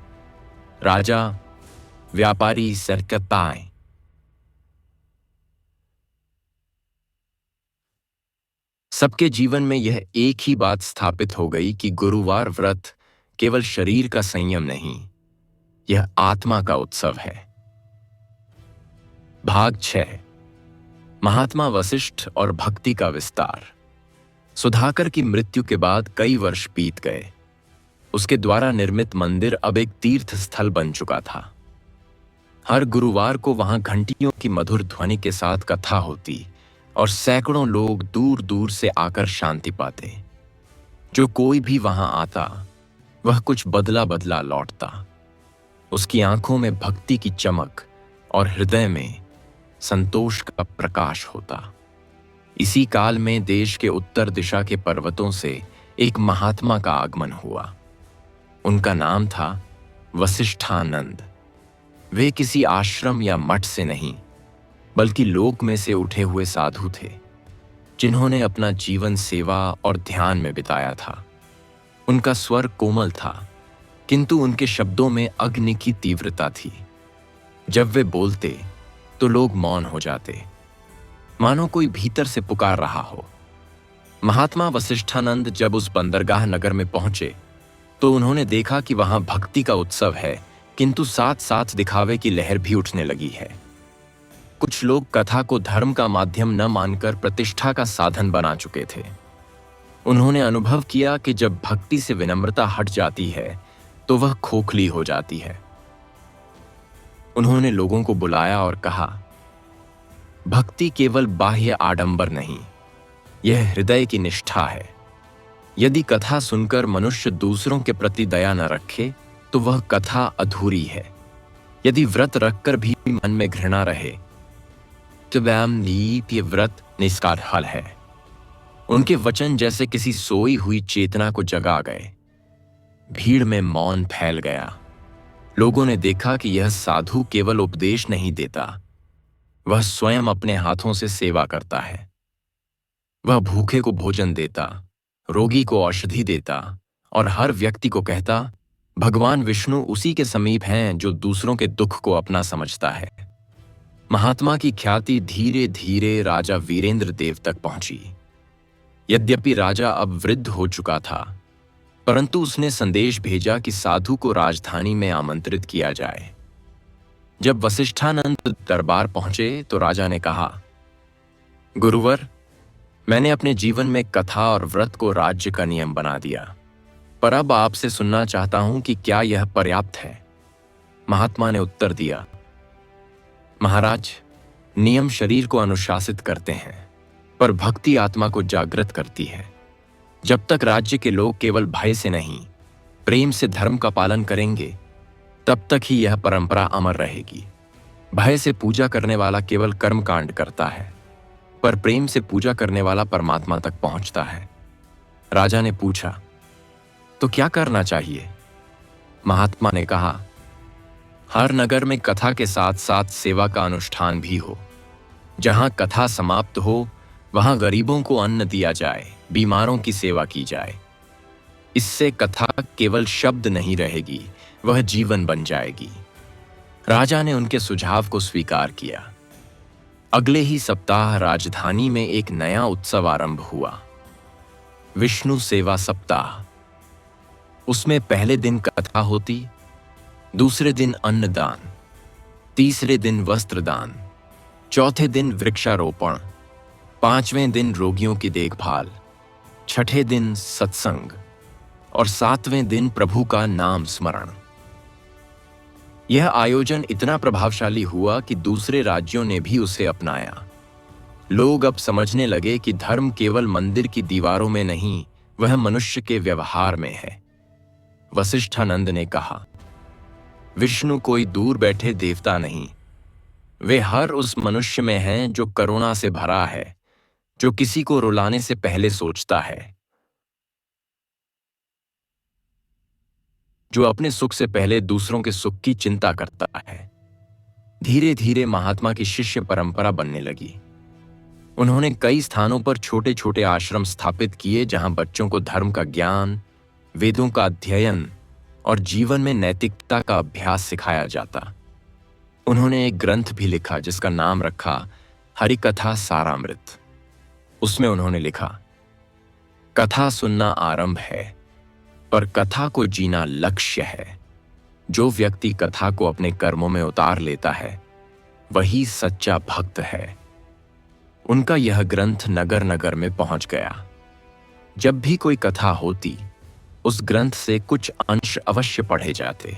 राजा, व्यापारी, सरकताएं, सबके जीवन में यह एक ही बात स्थापित हो गई कि गुरुवार व्रत केवल शरीर का संयम नहीं, यह आत्मा का उत्सव है। भाग 6, महात्मा वशिष्ठ और भक्ति का विस्तार। सुधाकर की मृत्यु के बाद कई वर्ष बीत गए। उसके द्वारा निर्मित मंदिर अब एक तीर्थ स्थल बन चुका था। हर गुरुवार को वहां घंटियों की मधुर ध्वनि के साथ कथा होती और सैकड़ों लोग दूर दूर से आकर शांति पाते। जो कोई भी वहां आता वह कुछ बदला बदला लौटता। उसकी आंखों में भक्ति की चमक और हृदय में संतोष का प्रकाश होता। इसी काल में देश के उत्तर दिशा के पर्वतों से एक महात्मा का आगमन हुआ। उनका नाम था वशिष्ठानंद। वे किसी आश्रम या मठ से नहीं बल्कि लोक में से उठे हुए साधु थे, जिन्होंने अपना जीवन सेवा और ध्यान में बिताया था। उनका स्वर कोमल था, किंतु उनके शब्दों में अग्नि की तीव्रता थी। जब वे बोलते तो लोग मौन हो जाते, मानो कोई भीतर से पुकार रहा हो। महात्मा वशिष्ठानंद जब उस बंदरगाह नगर में पहुंचे तो उन्होंने देखा कि वहां भक्ति का उत्सव है, किंतु साथ साथ दिखावे की लहर भी उठने लगी है। कुछ लोग कथा को धर्म का माध्यम न मानकर प्रतिष्ठा का साधन बना चुके थे। उन्होंने अनुभव किया कि जब भक्ति से विनम्रता हट जाती है तो वह खोखली हो जाती है। उन्होंने लोगों को बुलाया और कहा, भक्ति केवल बाह्य आडंबर नहीं, यह हृदय की निष्ठा है। यदि कथा सुनकर मनुष्य दूसरों के प्रति दया न रखे तो वह कथा अधूरी है। यदि व्रत रखकर भी मन में घृणा रहे तो ये व्रत निष्काफल है। उनके वचन जैसे किसी सोई हुई चेतना को जगा गए। भीड़ में मौन फैल गया। लोगों ने देखा कि यह साधु केवल उपदेश नहीं देता, वह स्वयं अपने हाथों से सेवा करता है। वह भूखे को भोजन देता, रोगी को औषधि देता और हर व्यक्ति को कहता, भगवान विष्णु उसी के समीप हैं जो दूसरों के दुख को अपना समझता है। महात्मा की ख्याति धीरे धीरे राजा वीरेंद्र देव तक पहुंची। यद्यपि राजा अब वृद्ध हो चुका था, परंतु उसने संदेश भेजा कि साधु को राजधानी में आमंत्रित किया जाए। जब वशिष्ठानंद दरबार पहुंचे तो राजा ने कहा, गुरुवर, मैंने अपने जीवन में कथा और व्रत को राज्य का नियम बना दिया, पर अब आपसे सुनना चाहता हूं कि क्या यह पर्याप्त है। महात्मा ने उत्तर दिया, महाराज, नियम शरीर को अनुशासित करते हैं, पर भक्ति आत्मा को जागृत करती है। जब तक राज्य के लोग केवल भय से नहीं, प्रेम से धर्म का पालन करेंगे, तब तक ही यह परंपरा अमर रहेगी। भय से पूजा करने वाला केवल कर्मकांड करता है, पर प्रेम से पूजा करने वाला परमात्मा तक पहुंचता है। राजा ने पूछा, तो क्या करना चाहिए? महात्मा ने कहा, हर नगर में कथा के साथ साथ सेवा का अनुष्ठान भी हो। जहां कथा समाप्त हो वहां गरीबों को अन्न दिया जाए, बीमारों की सेवा की जाए। इससे कथा केवल शब्द नहीं रहेगी, वह जीवन बन जाएगी। राजा ने उनके सुझाव को स्वीकार किया। अगले ही सप्ताह राजधानी में एक नया उत्सव आरंभ हुआ, विष्णु सेवा सप्ताह। उसमें पहले दिन कथा होती, दूसरे दिन अन्नदान, तीसरे दिन वस्त्रदान, चौथे दिन वृक्षारोपण, पांचवें दिन रोगियों की देखभाल, छठे दिन सत्संग और सातवें दिन प्रभु का नाम स्मरण। यह आयोजन इतना प्रभावशाली हुआ कि दूसरे राज्यों ने भी उसे अपनाया। लोग अब समझने लगे कि धर्म केवल मंदिर की दीवारों में नहीं, वह मनुष्य के व्यवहार में है। वशिष्ठानंद ने कहा, विष्णु कोई दूर बैठे देवता नहीं, वे हर उस मनुष्य में हैं जो करुणा से भरा है, जो किसी को रुलाने से पहले सोचता है, जो अपने सुख से पहले दूसरों के सुख की चिंता करता है। धीरे धीरे महात्मा की शिष्य परंपरा बनने लगी। उन्होंने कई स्थानों पर छोटे छोटे आश्रम स्थापित किए जहां बच्चों को धर्म का ज्ञान, वेदों का अध्ययन और जीवन में नैतिकता का अभ्यास सिखाया जाता। उन्होंने एक ग्रंथ भी लिखा जिसका नाम रखा हरिकथा सारामृत। उसमें उन्होंने लिखा, कथा सुनना आरंभ है, पर कथा को जीना लक्ष्य है। जो व्यक्ति कथा को अपने कर्मों में उतार लेता है, वही सच्चा भक्त है। उनका यह ग्रंथ नगर नगर में पहुंच गया। जब भी कोई कथा होती, उस ग्रंथ से कुछ अंश अवश्य पढ़े जाते।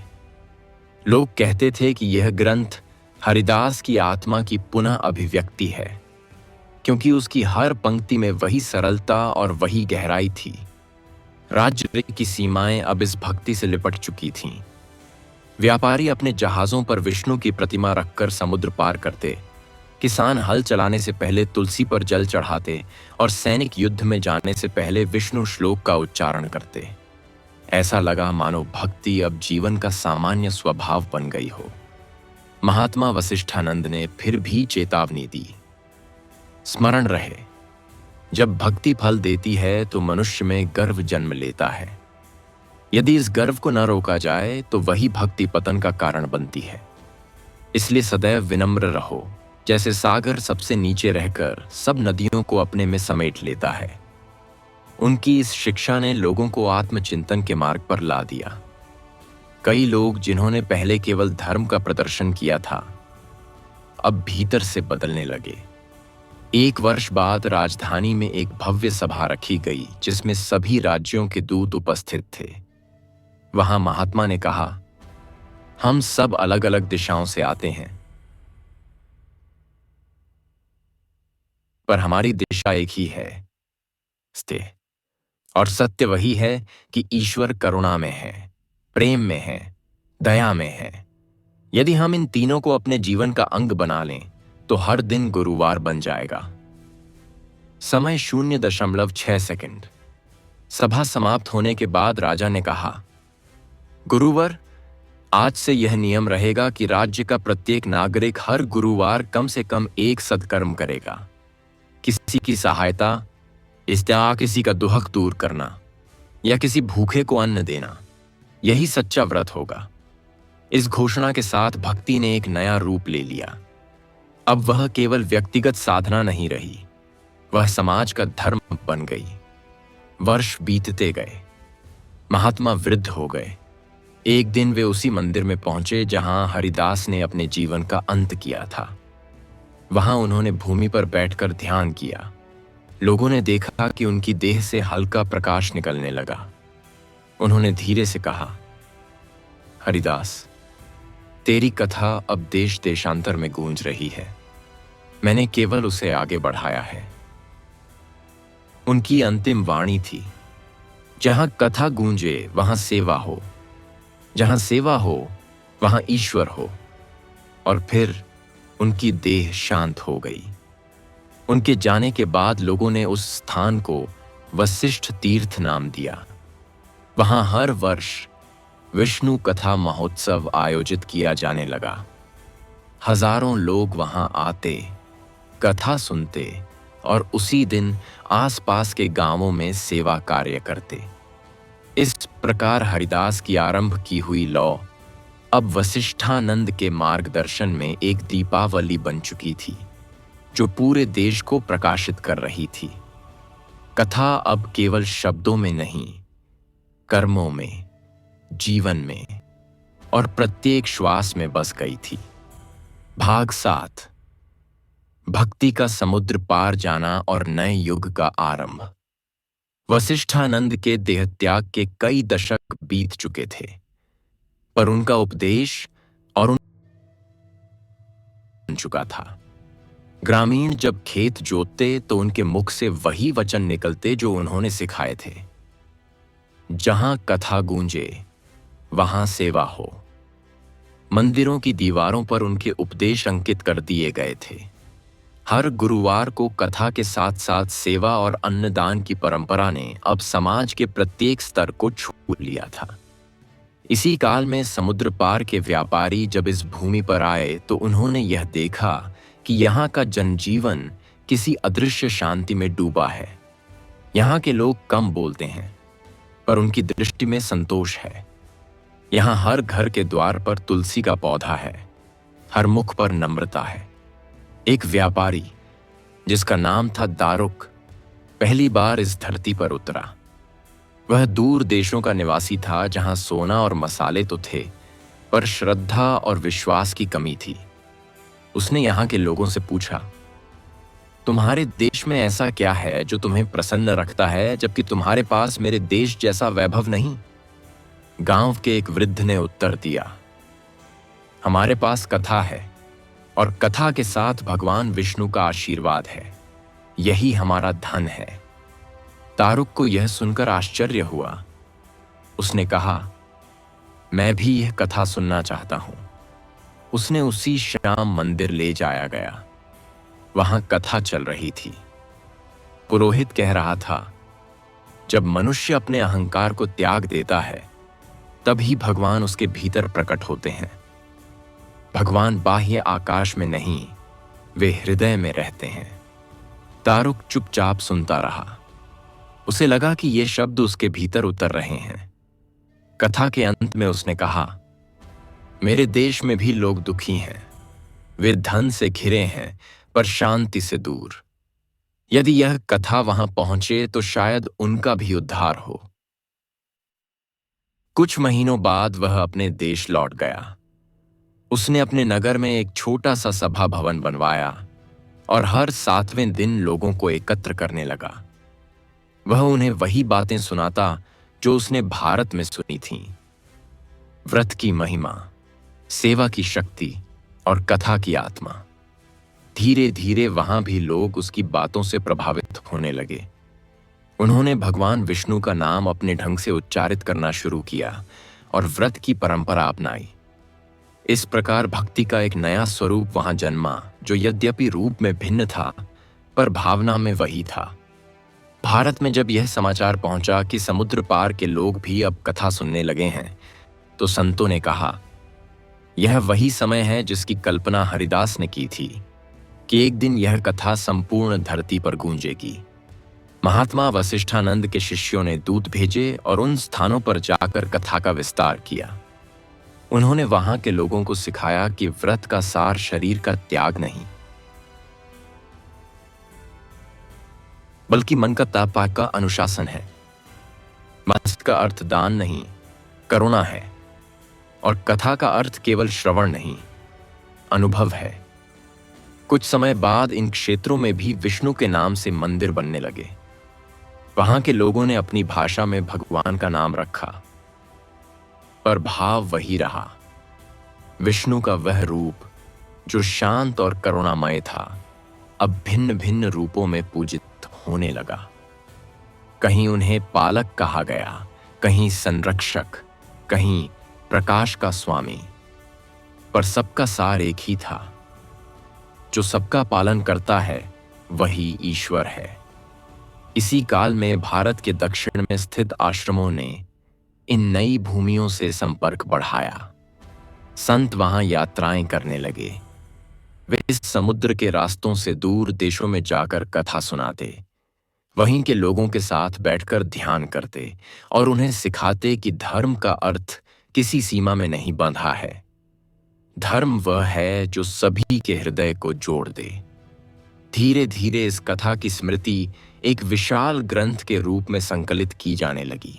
लोग कहते थे कि यह ग्रंथ हरिदास की आत्मा की पुनः अभिव्यक्ति है, क्योंकि उसकी हर पंक्ति में वही सरलता और वही गहराई थी। राज्य की सीमाएं अब इस भक्ति से लिपट चुकी थीं। व्यापारी अपने जहाजों पर विष्णु की प्रतिमा रखकर समुद्र पार करते, किसान हल चलाने से पहले तुलसी पर जल चढ़ाते और सैनिक युद्ध में जाने से पहले विष्णु श्लोक का उच्चारण करते। ऐसा लगा मानो भक्ति अब जीवन का सामान्य स्वभाव बन गई हो। महात्मा वशिष्ठानंद ने फिर भी चेतावनी दी, स्मरण रहे, जब भक्ति फल देती है तो मनुष्य में गर्व जन्म लेता है। यदि इस गर्व को न रोका जाए तो वही भक्ति पतन का कारण बनती है। इसलिए सदैव विनम्र रहो, जैसे सागर सबसे नीचे रहकर सब नदियों को अपने में समेट लेता है। उनकी इस शिक्षा ने लोगों को आत्मचिंतन के मार्ग पर ला दिया। कई लोग जिन्होंने पहले केवल धर्म का प्रदर्शन किया था, अब भीतर से बदलने लगे। एक वर्ष बाद राजधानी में एक भव्य सभा रखी गई जिसमें सभी राज्यों के दूत उपस्थित थे। वहां महात्मा ने कहा, हम सब अलग अलग दिशाओं से आते हैं, पर हमारी दिशा एक ही है, सत्य। और सत्य वही है कि ईश्वर करुणा में है, प्रेम में है, दया में है। यदि हम इन तीनों को अपने जीवन का अंग बना लें तो हर दिन गुरुवार बन जाएगा। समय 0.6 सेकंड। सभा समाप्त होने के बाद राजा ने कहा, गुरुवर, आज से यह नियम रहेगा कि राज्य का प्रत्येक नागरिक हर गुरुवार कम से कम एक सत्कर्म करेगा। किसी की सहायता, किसी का दुख दूर करना या किसी भूखे को अन्न देना, यही सच्चा व्रत होगा। इस घोषणा के साथ भक्ति ने एक नया रूप ले लिया। अब वह केवल व्यक्तिगत साधना नहीं रही, वह समाज का धर्म बन गई। वर्ष बीतते गए, महात्मा वृद्ध हो गए। एक दिन वे उसी मंदिर में पहुंचे जहां हरिदास ने अपने जीवन का अंत किया था। वहां उन्होंने भूमि पर बैठकर ध्यान किया। लोगों ने देखा कि उनकी देह से हल्का प्रकाश निकलने लगा। उन्होंने धीरे से कहा, हरिदास, तेरी कथा अब देश देशांतर में गूंज रही है। मैंने केवल उसे आगे बढ़ाया है। उनकी अंतिम वाणी थी, जहां कथा गूंजे वहां सेवा हो, जहां सेवा हो वहां ईश्वर हो। और फिर उनकी देह शांत हो गई। उनके जाने के बाद लोगों ने उस स्थान को वशिष्ठ तीर्थ नाम दिया। वहां हर वर्ष विष्णु कथा महोत्सव आयोजित किया जाने लगा। हजारों लोग वहां आते, कथा सुनते और उसी दिन आसपास के गांवों में सेवा कार्य करते। इस प्रकार हरिदास की आरंभ की हुई लौ अब वशिष्ठानंद के मार्गदर्शन में एक दीपावली बन चुकी थी, जो पूरे देश को प्रकाशित कर रही थी। कथा अब केवल शब्दों में नहीं, कर्मों में, जीवन में और प्रत्येक श्वास में बस गई थी। भाग 7। भक्ति का समुद्र पार जाना और नए युग का आरंभ। वशिष्ठानंद के देहत्याग के कई दशक बीत चुके थे, पर उनका उपदेश और चुका था। ग्रामीण जब खेत जोतते तो उनके मुख से वही वचन निकलते जो उन्होंने सिखाए थे। जहां कथा गूंजे वहां सेवा हो। मंदिरों की दीवारों पर उनके उपदेश अंकित कर दिए गए थे। हर गुरुवार को कथा के साथ साथ सेवा और अन्नदान की परंपरा ने अब समाज के प्रत्येक स्तर को छू लिया था। इसी काल में समुद्र पार के व्यापारी जब इस भूमि पर आए तो उन्होंने यह देखा कि यहाँ का जनजीवन किसी अदृश्य शांति में डूबा है। यहाँ के लोग कम बोलते हैं, पर उनकी दृष्टि में संतोष है। यहाँ हर घर के द्वार पर तुलसी का पौधा है, हर मुख पर नम्रता है। एक व्यापारी जिसका नाम था दारुक पहली बार इस धरती पर उतरा। वह दूर देशों का निवासी था, जहां सोना और मसाले तो थे, पर श्रद्धा और विश्वास की कमी थी। उसने यहाँ के लोगों से पूछा, तुम्हारे देश में ऐसा क्या है जो तुम्हें प्रसन्न रखता है, जबकि तुम्हारे पास मेरे देश जैसा वैभव नहीं? गांव के एक वृद्ध ने उत्तर दिया, हमारे पास कथा है, और कथा के साथ भगवान विष्णु का आशीर्वाद है। यही हमारा धन है। तारुक को यह सुनकर आश्चर्य हुआ। उसने कहा, मैं भी यह कथा सुनना चाहता हूं। उसने उसी शाम मंदिर ले जाया गया। वहां कथा चल रही थी। पुरोहित कह रहा था, जब मनुष्य अपने अहंकार को त्याग देता है, तभी भगवान उसके भीतर प्रकट होते हैं। भगवान बाह्य आकाश में नहीं, वे हृदय में रहते हैं। तारुक चुपचाप सुनता रहा। उसे लगा कि ये शब्द उसके भीतर उतर रहे हैं। कथा के अंत में उसने कहा, मेरे देश में भी लोग दुखी हैं। वे धन से घिरे हैं, पर शांति से दूर। यदि यह कथा वहां पहुंचे तो शायद उनका भी उद्धार हो। कुछ महीनों बाद वह अपने देश लौट गया। उसने अपने नगर में एक छोटा सा सभा भवन बनवाया और हर 7वें दिन लोगों को एकत्र करने लगा। वह उन्हें वही बातें सुनाता जो उसने भारत में सुनी थीं। व्रत की महिमा, सेवा की शक्ति और कथा की आत्मा। धीरे धीरे वहां भी लोग उसकी बातों से प्रभावित होने लगे। उन्होंने भगवान विष्णु का नाम अपने ढंग से उच्चारित करना शुरू किया और व्रत की परंपरा अपनाई। इस प्रकार भक्ति का एक नया स्वरूप वहां जन्मा, जो यद्यपि रूप में भिन्न था, पर भावना में वही था। भारत में जब यह समाचार पहुंचा कि समुद्र पार के लोग भी अब कथा सुनने लगे हैं, तो संतों ने कहा, यह वही समय है जिसकी कल्पना हरिदास ने की थी कि एक दिन यह कथा संपूर्ण धरती पर गूंजेगी। महात्मा वशिष्ठानंद के शिष्यों ने दूत भेजे और उन स्थानों पर जाकर कथा का विस्तार किया। उन्होंने वहां के लोगों को सिखाया कि व्रत का सार शरीर का त्याग नहीं, बल्कि मन का तापाक का अनुशासन है। मस्त का अर्थ दान नहीं, करुणा है। और कथा का अर्थ केवल श्रवण नहीं, अनुभव है। कुछ समय बाद इन क्षेत्रों में भी विष्णु के नाम से मंदिर बनने लगे। वहां के लोगों ने अपनी भाषा में भगवान का नाम रखा, पर भाव वही रहा। विष्णु का वह रूप जो शांत और करुणामय था, अब भिन्न भिन्न रूपों में पूजित होने लगा। कहीं उन्हें पालक कहा गया, कहीं संरक्षक, कहीं प्रकाश का स्वामी, पर सबका सार एक ही था। जो सबका पालन करता है वही ईश्वर है। इसी काल में भारत के दक्षिण में स्थित आश्रमों ने इन नई भूमियों से संपर्क बढ़ाया। संत वहां यात्राएं करने लगे। वे इस समुद्र के रास्तों से दूर देशों में जाकर कथा सुनाते, वहीं के लोगों के साथ बैठकर ध्यान करते और उन्हें सिखाते कि धर्म का अर्थ किसी सीमा में नहीं बंधा है। धर्म वह है जो सभी के हृदय को जोड़ दे। धीरे धीरे इस कथा की स्मृति एक विशाल ग्रंथ के रूप में संकलित की जाने लगी।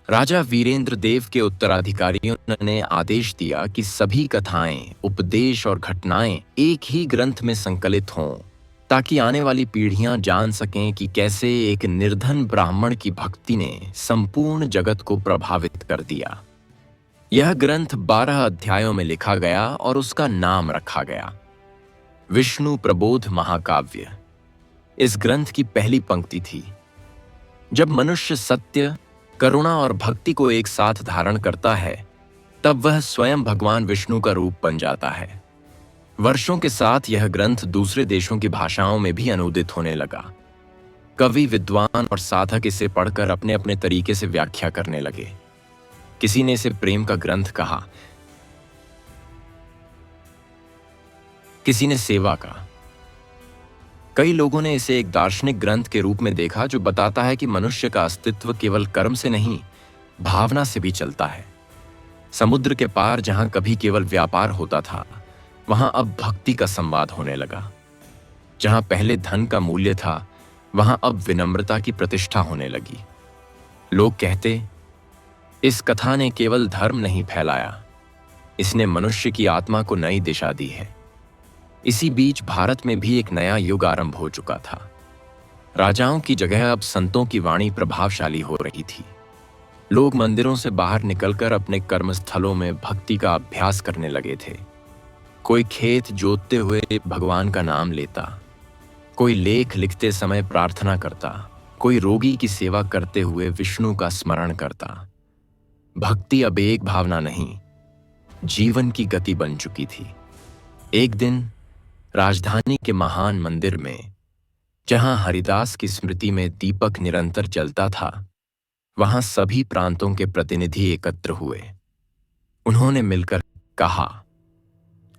राजा वीरेंद्र देव के उत्तराधिकारियों ने आदेश दिया कि सभी कथाएं, उपदेश और घटनाएं एक ही ग्रंथ में संकलित हों, ताकि आने वाली पीढ़ियां जान सकें कि कैसे एक निर्धन ब्राह्मण की भक्ति ने संपूर्ण जगत को प्रभावित कर दिया। यह ग्रंथ 12 अध्यायों में लिखा गया और उसका नाम रखा गया विष्णु प्रबोध महाकाव्य। इस ग्रंथ की पहली पंक्ति थी, जब मनुष्य सत्य, करुणा और भक्ति को एक साथ धारण करता है, तब वह स्वयं भगवान विष्णु का रूप बन जाता है। वर्षों के साथ यह ग्रंथ दूसरे देशों की भाषाओं में भी अनुदित होने लगा। कवि, विद्वान और साधक इसे पढ़कर अपने अपने तरीके से व्याख्या करने लगे। किसी ने इसे प्रेम का ग्रंथ कहा, किसी ने सेवा का। कई लोगों ने इसे एक दार्शनिक ग्रंथ के रूप में देखा, जो बताता है कि मनुष्य का अस्तित्व केवल कर्म से नहीं, भावना से भी चलता है। समुद्र के पार जहां कभी केवल व्यापार होता था, वहां अब भक्ति का संवाद होने लगा। जहां पहले धन का मूल्य था, वहां अब विनम्रता की प्रतिष्ठा होने लगी। लोग कहते, इस कथा ने केवल धर्म नहीं फैलाया, इसने मनुष्य की आत्मा को नई दिशा दी है। इसी बीच भारत में भी एक नया युग आरंभ हो चुका था। राजाओं की जगह अब संतों की वाणी प्रभावशाली हो रही थी। लोग मंदिरों से बाहर निकलकर अपने कर्मस्थलों में भक्ति का अभ्यास करने लगे थे। कोई खेत जोतते हुए भगवान का नाम लेता, कोई लेख लिखते समय प्रार्थना करता, कोई रोगी की सेवा करते हुए विष्णु का स्मरण करता। भक्ति अब एक भावना नहीं, जीवन की गति बन चुकी थी। एक दिन राजधानी के महान मंदिर में, जहां हरिदास की स्मृति में दीपक निरंतर जलता था, वहां सभी प्रांतों के प्रतिनिधि एकत्र हुए। उन्होंने मिलकर कहा,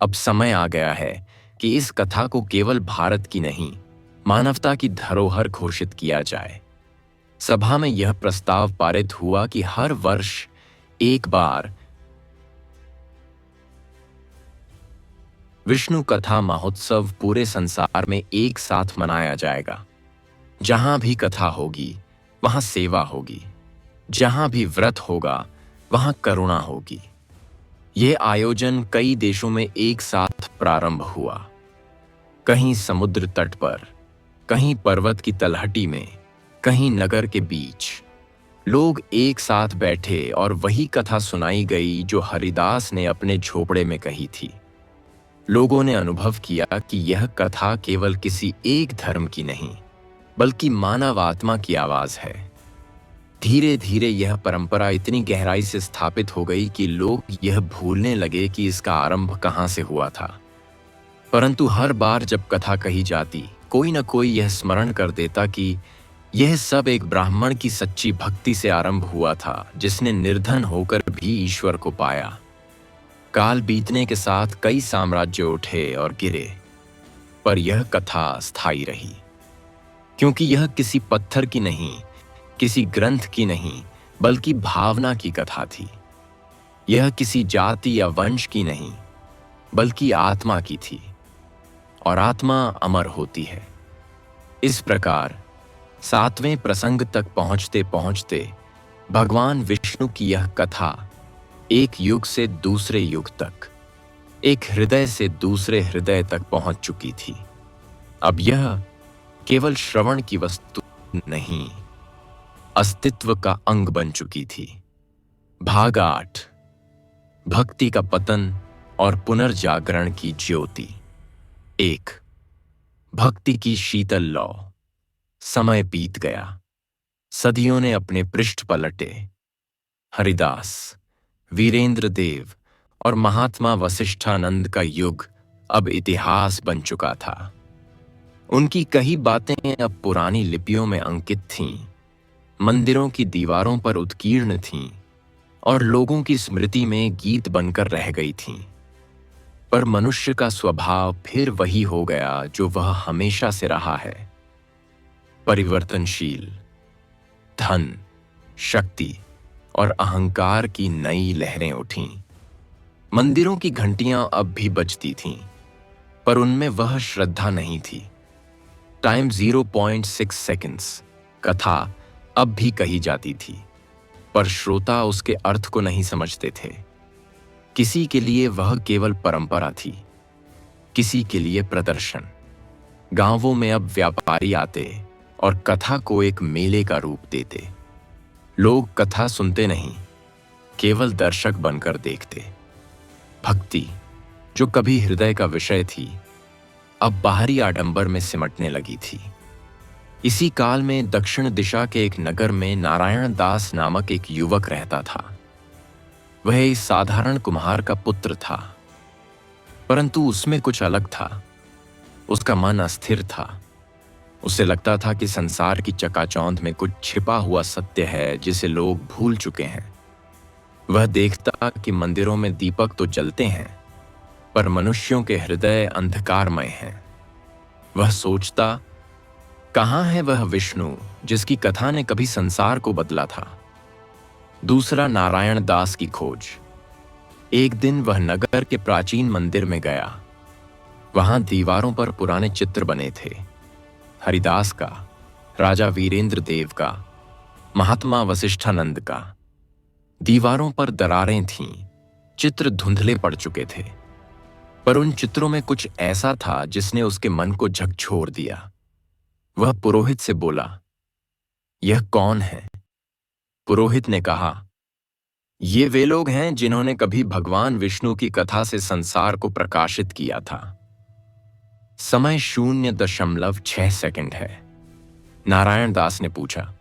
अब समय आ गया है कि इस कथा को केवल भारत की नहीं, मानवता की धरोहर घोषित किया जाए। सभा में यह प्रस्ताव पारित हुआ कि हर वर्ष एक बार विष्णु कथा महोत्सव पूरे संसार में एक साथ मनाया जाएगा। जहां भी कथा होगी, वहां सेवा होगी। जहां भी व्रत होगा, वहां करुणा होगी। यह आयोजन कई देशों में एक साथ प्रारंभ हुआ। कहीं समुद्र तट पर, कहीं पर्वत की तलहटी में, कहीं नगर के बीच। लोग एक साथ बैठे और वही कथा सुनाई गई जो हरिदास ने अपने झोपड़े में कही थी। लोगों ने अनुभव किया कि यह कथा केवल किसी एक धर्म की नहीं, बल्कि मानव आत्मा की आवाज है। धीरे धीरे यह परंपरा इतनी गहराई से स्थापित हो गई कि लोग यह भूलने लगे कि इसका आरंभ कहां से हुआ था। परंतु हर बार जब कथा कही जाती, कोई न कोई यह स्मरण कर देता कि यह सब एक ब्राह्मण की सच्ची भक्ति से आरंभ हुआ था, जिसने निर्धन होकर भी ईश्वर को पाया। काल बीतने के साथ कई साम्राज्य उठे और गिरे, पर यह कथा स्थायी रही, क्योंकि यह किसी पत्थर की नहीं, किसी ग्रंथ की नहीं, बल्कि भावना की कथा थी। यह किसी जाति या वंश की नहीं, बल्कि आत्मा की थी, और आत्मा अमर होती है। इस प्रकार 7वें प्रसंग तक पहुंचते पहुंचते भगवान विष्णु की यह कथा एक युग से दूसरे युग तक, एक हृदय से दूसरे हृदय तक पहुंच चुकी थी। अब यह केवल श्रवण की वस्तु नहीं, अस्तित्व का अंग बन चुकी थी। भाग 8, भक्ति का पतन और पुनर्जागरण की ज्योति। 1, भक्ति की शीतल लौ। समय बीत गया, सदियों ने अपने पृष्ठ पलटे। हरिदास, वीरेंद्र देव और महात्मा वशिष्ठानंद का युग अब इतिहास बन चुका था। उनकी कई बातें अब पुरानी लिपियों में अंकित थीं, मंदिरों की दीवारों पर उत्कीर्ण थीं और लोगों की स्मृति में गीत बनकर रह गई थीं। पर मनुष्य का स्वभाव फिर वही हो गया जो वह हमेशा से रहा है, परिवर्तनशील। धन, शक्ति और अहंकार की नई लहरें उठीं। मंदिरों की घंटियां अब भी बजती थीं, पर उनमें वह श्रद्धा नहीं थी। टाइम 0.6 सेकंड्स कथा अब भी कही जाती थी, पर श्रोता उसके अर्थ को नहीं समझते थे। किसी के लिए वह केवल परंपरा थी, किसी के लिए प्रदर्शन। गांवों में अब व्यापारी आते और कथा को एक मेले का रूप देते। लोग कथा सुनते नहीं, केवल दर्शक बनकर देखते। भक्ति, जो कभी हृदय का विषय थी, अब बाहरी आडंबर में सिमटने लगी थी। इसी काल में दक्षिण दिशा के एक नगर में नारायण दास नामक एक युवक रहता था। वह एक साधारण कुम्हार का पुत्र था, परंतु उसमें कुछ अलग था। उसका मन अस्थिर था। उसे लगता था कि संसार की चकाचौंध में कुछ छिपा हुआ सत्य है जिसे लोग भूल चुके हैं। वह देखता कि मंदिरों में दीपक तो जलते हैं, पर मनुष्यों के हृदय अंधकारमय हैं। वह सोचता, कहाँ है वह विष्णु जिसकी कथा ने कभी संसार को बदला था। दूसरा, नारायण दास की खोज। एक दिन वह नगर के प्राचीन मंदिर में गया। वहां दीवारों पर पुराने चित्र बने थे, हरिदास का, राजा वीरेंद्र देव का, महात्मा वशिष्ठानंद का। दीवारों पर दरारें थीं, चित्र धुंधले पड़ चुके थे, पर उन चित्रों में कुछ ऐसा था जिसने उसके मन को झकझोर दिया। वह पुरोहित से बोला, यह कौन है? पुरोहित ने कहा, ये वे लोग हैं जिन्होंने कभी भगवान विष्णु की कथा से संसार को प्रकाशित किया था। समय 0.6 सेकंड है। नारायण दास ने पूछा,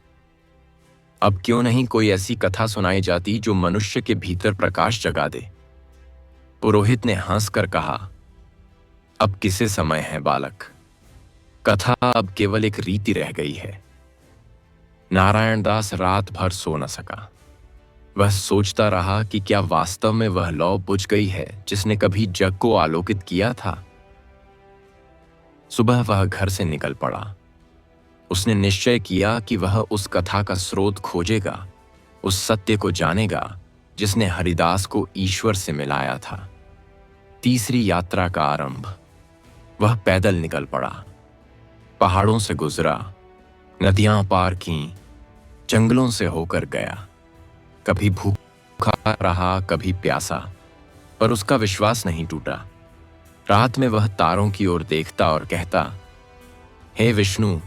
अब क्यों नहीं कोई ऐसी कथा सुनाई जाती जो मनुष्य के भीतर प्रकाश जगा दे? पुरोहित ने हंसकर कहा, अब किसे समय है बालक, कथा अब केवल एक रीति रह गई है। नारायण दास रात भर सो न सका। वह सोचता रहा कि क्या वास्तव में वह लौ बुझ गई है जिसने कभी जग को आलोकित किया था। सुबह वह घर से निकल पड़ा। उसने निश्चय किया कि वह उस कथा का स्रोत खोजेगा, उस सत्य को जानेगा जिसने हरिदास को ईश्वर से मिलाया था। तीसरी यात्रा का आरंभ। वह पैदल निकल पड़ा, पहाड़ों से गुजरा, नदियां पार की, जंगलों से होकर गया। कभी भूखा रहा, कभी प्यासा, पर उसका विश्वास नहीं टूटा। रात में वह तारों की ओर देखता और कहता, हे विष्णु,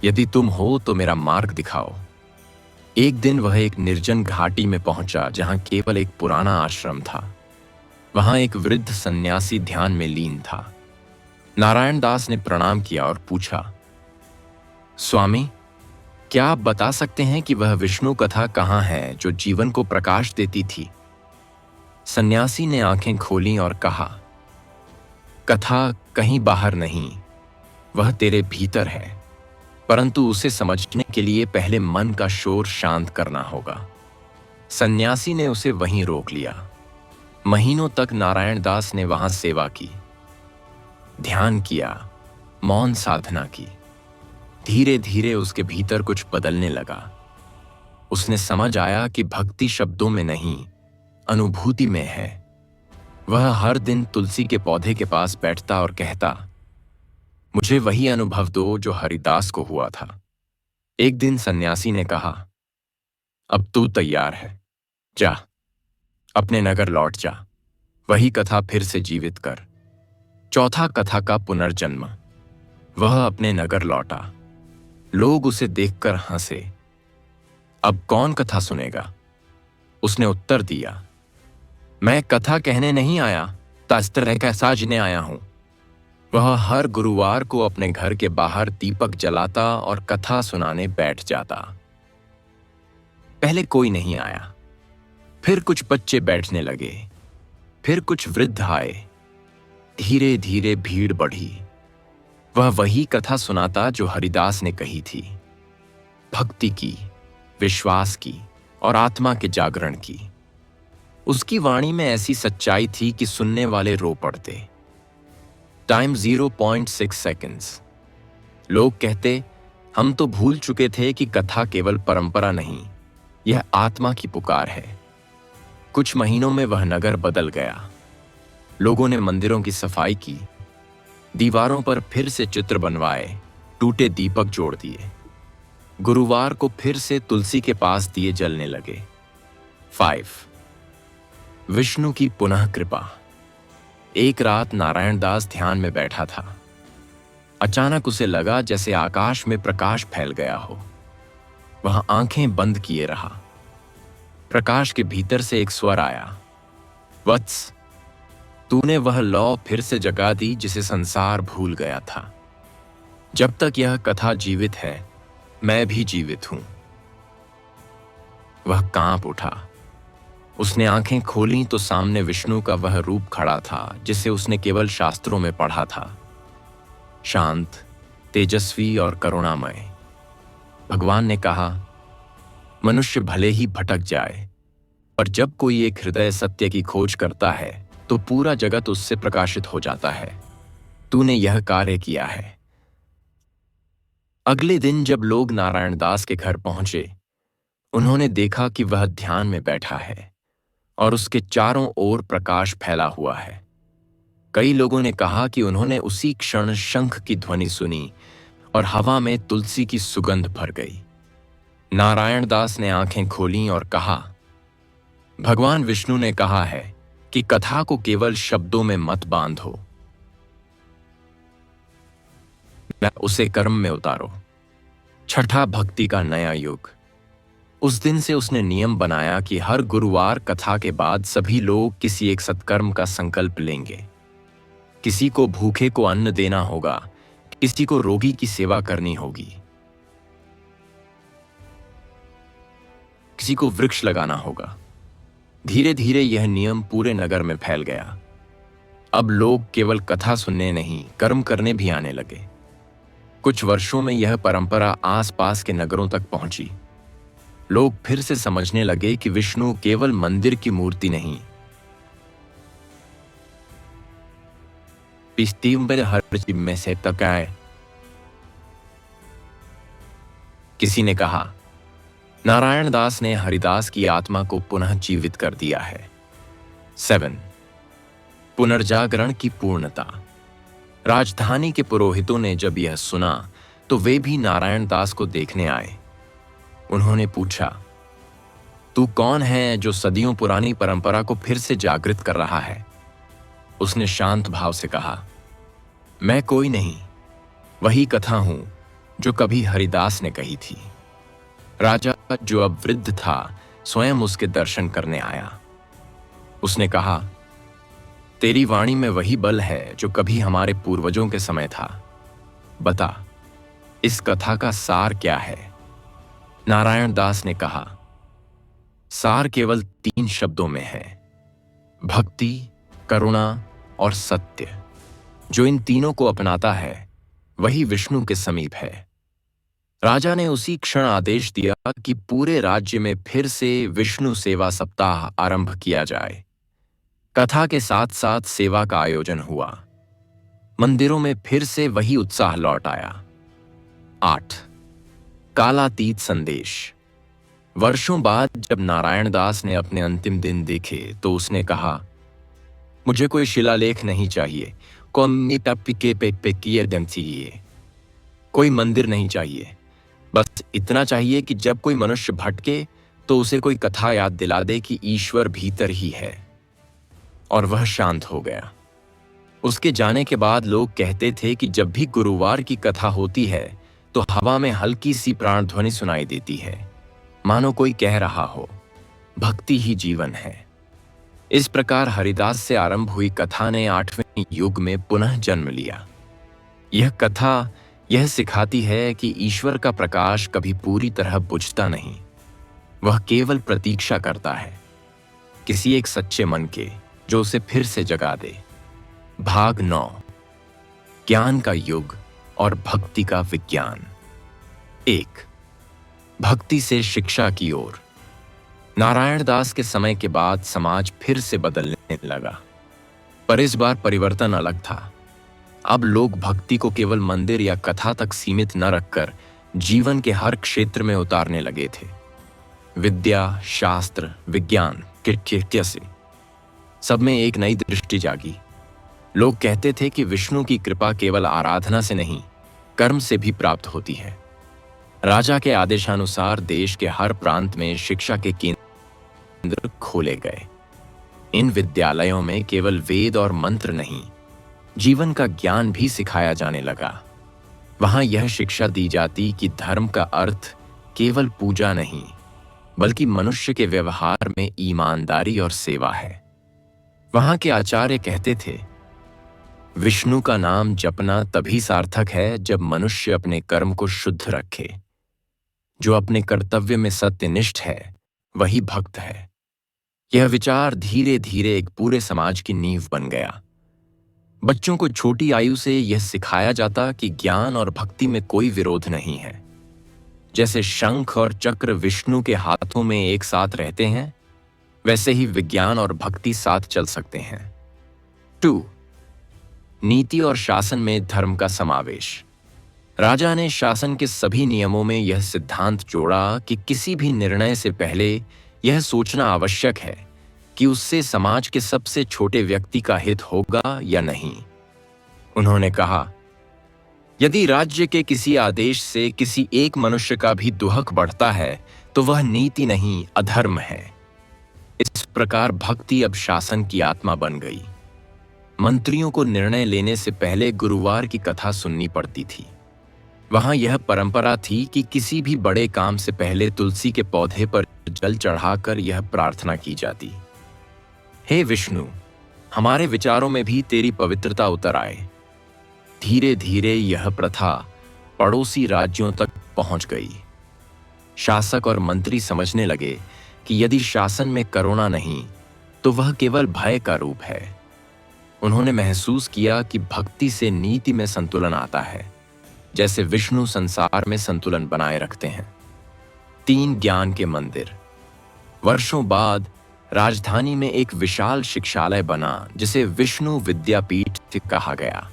यदि तुम हो तो मेरा मार्ग दिखाओ। एक दिन वह एक निर्जन घाटी में पहुंचा जहां केवल एक पुराना आश्रम था। वहां एक वृद्ध सन्यासी ध्यान में लीन था। नारायण दास ने प्रणाम किया और पूछा, स्वामी, क्या आप बता सकते हैं कि वह विष्णु कथा कहाँ है जो जीवन को प्रकाश देती थी? सन्यासी ने आंखें खोलीं और कहा, कथा कहीं बाहर नहीं, वह तेरे भीतर है, परंतु उसे समझने के लिए पहले मन का शोर शांत करना होगा। सन्यासी ने उसे वहीं रोक लिया। महीनों तक नारायण दास ने वहां सेवा की, ध्यान किया, मौन साधना की। धीरे धीरे उसके भीतर कुछ बदलने लगा। उसने समझ आया कि भक्ति शब्दों में नहीं, अनुभूति में है। वह हर दिन तुलसी के पौधे के पास बैठता और कहता, मुझे वही अनुभव दो जो हरिदास को हुआ था। एक दिन सन्यासी ने कहा, अब तू तैयार है, जा, अपने नगर लौट जा, वही कथा फिर से जीवित कर। चौथा कथा का पुनर्जन्म। वह अपने नगर लौटा। लोग उसे देखकर हंसे। अब कौन कथा सुनेगा? उसने उत्तर दिया, मैं कथा कहने नहीं आया, तास्त्र का साजने आया हूं। वह हर गुरुवार को अपने घर के बाहर दीपक जलाता और कथा सुनाने बैठ जाता। पहले कोई नहीं आया, फिर कुछ बच्चे बैठने लगे, फिर कुछ वृद्ध आए। धीरे धीरे भीड़ बढ़ी। वह वही कथा सुनाता जो हरिदास ने कही थी, भक्ति की, विश्वास की और आत्मा के जागरण की। उसकी वाणी में ऐसी सच्चाई थी कि सुनने वाले रो पड़ते। Time 0.6 seconds. लोग कहते, हम तो भूल चुके थे कि कथा केवल परंपरा नहीं, यह आत्मा की पुकार है। कुछ महीनों में वह नगर बदल गया। लोगों ने मंदिरों की सफाई की, दीवारों पर फिर से चित्र बनवाए, टूटे दीपक जोड़ दिए। गुरुवार को फिर से तुलसी के पास दिए जलने लगे। 5. विष्णु की पुनः कृपा। एक रात नारायण दास ध्यान में बैठा था। अचानक उसे लगा जैसे आकाश में प्रकाश फैल गया हो। वह आंखें बंद किए रहा। प्रकाश के भीतर से एक स्वर आया, वत्स, तूने वह लौ फिर से जगा दी जिसे संसार भूल गया था। जब तक यह कथा जीवित है, मैं भी जीवित हूं। वह कांप उठा। उसने आंखें खोलीं तो सामने विष्णु का वह रूप खड़ा था जिसे उसने केवल शास्त्रों में पढ़ा था। शांत, तेजस्वी और करुणामय। भगवान ने कहा, मनुष्य भले ही भटक जाए, पर जब कोई एक हृदय सत्य की खोज करता है तो पूरा जगत उससे प्रकाशित हो जाता है। तूने यह कार्य किया है। अगले दिन जब लोग नारायण दास के घर पहुंचे, उन्होंने देखा कि वह ध्यान में बैठा है और उसके चारों ओर प्रकाश फैला हुआ है। कई लोगों ने कहा कि उन्होंने उसी क्षण शंख की ध्वनि सुनी और हवा में तुलसी की सुगंध भर गई। नारायण दास ने आंखें खोलीं और कहा, भगवान विष्णु ने कहा है कि कथा को केवल शब्दों में मत बांधो, उसे कर्म में उतारो। 6 भक्ति का नया युग। उस दिन से उसने नियम बनाया कि हर गुरुवार कथा के बाद सभी लोग किसी एक सत्कर्म का संकल्प लेंगे। किसी को भूखे को अन्न देना होगा, किसी को रोगी की सेवा करनी होगी, किसी को वृक्ष लगाना होगा। धीरे धीरे यह नियम पूरे नगर में फैल गया। अब लोग केवल कथा सुनने नहीं, कर्म करने भी आने लगे। कुछ वर्षों में यह परंपरा आसपास के नगरों तक पहुंची। लोग फिर से समझने लगे कि विष्णु केवल मंदिर की मूर्ति नहीं, हर जीव में से तकाए। किसी ने कहा, नारायण दास ने हरिदास की आत्मा को पुनः जीवित कर दिया है। 7. पुनर्जागरण की पूर्णता। राजधानी के पुरोहितों ने जब यह सुना तो वे भी नारायण दास को देखने आए। उन्होंने पूछा, तू कौन है जो सदियों पुरानी परंपरा को फिर से जागृत कर रहा है? उसने शांत भाव से कहा, मैं कोई नहीं, वही कथा हूं जो कभी हरिदास ने कही थी। राजा, जो अब वृद्ध था, स्वयं उसके दर्शन करने आया। उसने कहा, तेरी वाणी में वही बल है जो कभी हमारे पूर्वजों के समय था। बता, इस कथा का सार क्या है? नारायण दास ने कहा, सार केवल 3 शब्दों में है, भक्ति, करुणा और सत्य। जो इन तीनों को अपनाता है वही विष्णु के समीप है। राजा ने उसी क्षण आदेश दिया कि पूरे राज्य में फिर से विष्णु सेवा सप्ताह आरंभ किया जाए। कथा के साथ साथ सेवा का आयोजन हुआ। मंदिरों में फिर से वही उत्साह लौट आया। 8. कालातीत संदेश। वर्षों बाद जब नारायण दास ने अपने अंतिम दिन देखे तो उसने कहा, मुझे कोई शिलालेख नहीं चाहिए, कोई मंदिर नहीं चाहिए। बस इतना चाहिए कि जब कोई मनुष्य भटके तो उसे कोई कथा याद दिला दे कि ईश्वर भीतर ही है। और वह शांत हो गया। उसके जाने के बाद लोग कहते थे कि जब भी गुरुवार की कथा होती है तो हवा में हल्की सी प्राण ध्वनि सुनाई देती है, मानो कोई कह रहा हो, भक्ति ही जीवन है। इस प्रकार हरिदास से आरंभ हुई कथा ने 8वें युग में पुनः जन्म लिया। यह कथा यह सिखाती है कि ईश्वर का प्रकाश कभी पूरी तरह बुझता नहीं, वह केवल प्रतीक्षा करता है किसी एक सच्चे मन के जो उसे फिर से जगा दे। भाग 9, ज्ञान का युग और भक्ति का विज्ञान। 1. भक्ति से शिक्षा की ओर। नारायण दास के समय के बाद समाज फिर से बदलने लगा, पर इस बार परिवर्तन अलग था। अब लोग भक्ति को केवल मंदिर या कथा तक सीमित न रखकर जीवन के हर क्षेत्र में उतारने लगे थे। विद्या, शास्त्र, विज्ञान, से सब में एक नई दृष्टि जागी। लोग कहते थे कि विष्णु की कृपा केवल आराधना से नहीं, कर्म से भी प्राप्त होती है। राजा के आदेशानुसार देश के हर प्रांत में शिक्षा के केंद्र खोले गए। इन विद्यालयों में केवल वेद और मंत्र नहीं, जीवन का ज्ञान भी सिखाया जाने लगा। वहां यह शिक्षा दी जाती कि धर्म का अर्थ केवल पूजा नहीं, बल्कि मनुष्य के व्यवहार में ईमानदारी और सेवा है। वहां के आचार्य कहते थे, विष्णु का नाम जपना तभी सार्थक है जब मनुष्य अपने कर्म को शुद्ध रखे। जो अपने कर्तव्य में सत्यनिष्ठ है वही भक्त है। यह विचार धीरे धीरे एक पूरे समाज की नींव बन गया। बच्चों को छोटी आयु से यह सिखाया जाता कि ज्ञान और भक्ति में कोई विरोध नहीं है। जैसे शंख और चक्र विष्णु के हाथों में एक साथ रहते हैं, वैसे ही विज्ञान और भक्ति साथ चल सकते हैं। 2. नीति और शासन में धर्म का समावेश। राजा ने शासन के सभी नियमों में यह सिद्धांत जोड़ा कि किसी भी निर्णय से पहले यह सोचना आवश्यक है कि उससे समाज के सबसे छोटे व्यक्ति का हित होगा या नहीं। उन्होंने कहा, यदि राज्य के किसी आदेश से किसी एक मनुष्य का भी दुहक बढ़ता है तो वह नीति नहीं, अधर्म है। इस प्रकार भक्ति अब शासन की आत्मा बन गई। मंत्रियों को निर्णय लेने से पहले गुरुवार की कथा सुननी पड़ती थी। वहां यह परंपरा थी कि किसी भी बड़े काम से पहले तुलसी के पौधे पर जल चढ़ाकर यह प्रार्थना की जाती, हे विष्णु, हमारे विचारों में भी तेरी पवित्रता उतर आए। धीरे धीरे यह प्रथा पड़ोसी राज्यों तक पहुंच गई। शासक और मंत्री समझने लगे कि यदि शासन में करुणा नहीं तो वह केवल भय का रूप है। उन्होंने महसूस किया कि भक्ति से नीति में संतुलन आता है, जैसे विष्णु संसार में संतुलन बनाए रखते हैं। 3 ज्ञान के मंदिर। वर्षों बाद राजधानी में एक विशाल शिक्षालय बना जिसे विष्णु विद्यापीठ कहा गया।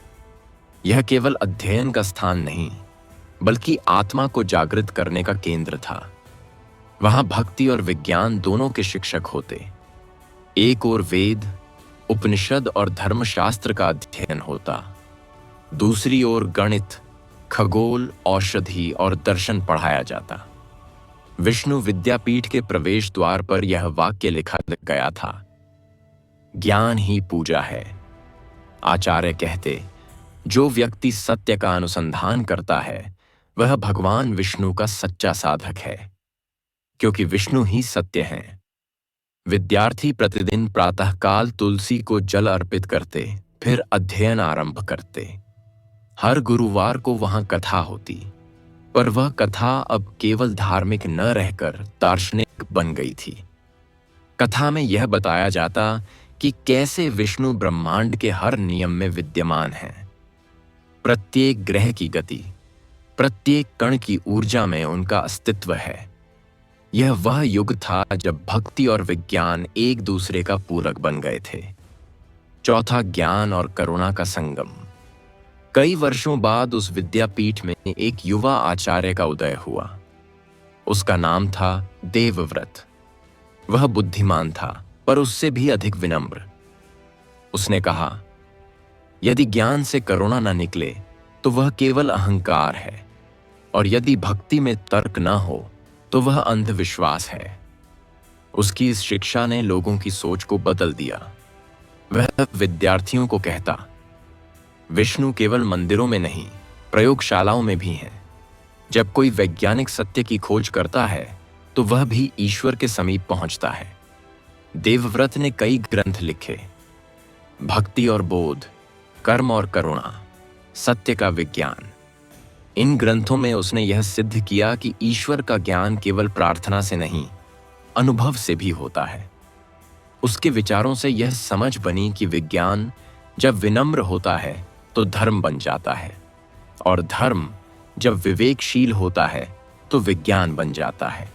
यह केवल अध्ययन का स्थान नहीं, बल्कि आत्मा को जागृत करने का केंद्र था। वहां भक्ति और विज्ञान दोनों के शिक्षक होते। एक ओर वेद, उपनिषद और धर्मशास्त्र का अध्ययन होता, दूसरी ओर गणित, खगोल, औषधि और दर्शन पढ़ाया जाता। विष्णु विद्यापीठ के प्रवेश द्वार पर यह वाक्य लिखा गया था, ज्ञान ही पूजा है। आचार्य कहते, जो व्यक्ति सत्य का अनुसंधान करता है वह भगवान विष्णु का सच्चा साधक है, क्योंकि विष्णु ही सत्य हैं। विद्यार्थी प्रतिदिन प्रातःकाल तुलसी को जल अर्पित करते, फिर अध्ययन आरंभ करते। हर गुरुवार को वहां कथा होती, पर वह कथा अब केवल धार्मिक न रहकर दार्शनिक बन गई थी। कथा में यह बताया जाता कि कैसे विष्णु ब्रह्मांड के हर नियम में विद्यमान हैं। प्रत्येक ग्रह की गति, प्रत्येक कण की ऊर्जा में उनका अस्तित्व है। यह वह युग था जब भक्ति और विज्ञान एक दूसरे का पूरक बन गए थे। 4. ज्ञान और करुणा का संगम। कई वर्षों बाद उस विद्यापीठ में एक युवा आचार्य का उदय हुआ। उसका नाम था देवव्रत। वह बुद्धिमान था, पर उससे भी अधिक विनम्र। उसने कहा, यदि ज्ञान से करुणा न निकले तो वह केवल अहंकार है, और यदि भक्ति में तर्क न हो तो वह अंधविश्वास है। उसकी इस शिक्षा ने लोगों की सोच को बदल दिया। वह विद्यार्थियों को कहता, विष्णु केवल मंदिरों में नहीं, प्रयोगशालाओं में भी हैं। जब कोई वैज्ञानिक सत्य की खोज करता है तो वह भी ईश्वर के समीप पहुंचता है। देवव्रत ने कई ग्रंथ लिखे, भक्ति और बोध, कर्म और करुणा, सत्य का विज्ञान। इन ग्रंथों में उसने यह सिद्ध किया कि ईश्वर का ज्ञान केवल प्रार्थना से नहीं, अनुभव से भी होता है। उसके विचारों से यह समझ बनी कि विज्ञान जब विनम्र होता है तो धर्म बन जाता है, और धर्म जब विवेकशील होता है तो विज्ञान बन जाता है।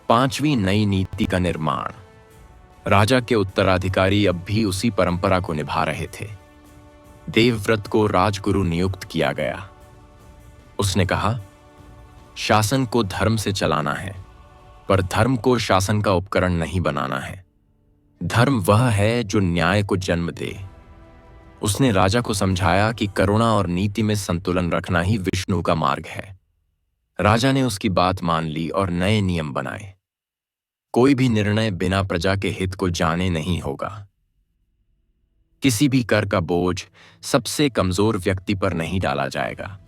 5वीं नई नीति का निर्माण। राजा के उत्तराधिकारी अब भी उसी परंपरा को निभा रहे थे। देवव्रत को राजगुरु नियुक्त किया गया। उसने कहा, शासन को धर्म से चलाना है, पर धर्म को शासन का उपकरण नहीं बनाना है। धर्म वह है जो न्याय को जन्म दे। उसने राजा को समझाया कि करुणा और नीति में संतुलन रखना ही विष्णु का मार्ग है। राजा ने उसकी बात मान ली और नए नियम बनाए। कोई भी निर्णय बिना प्रजा के हित को जाने नहीं होगा। किसी भी कर का बोझ सबसे कमजोर व्यक्ति पर नहीं डाला जाएगा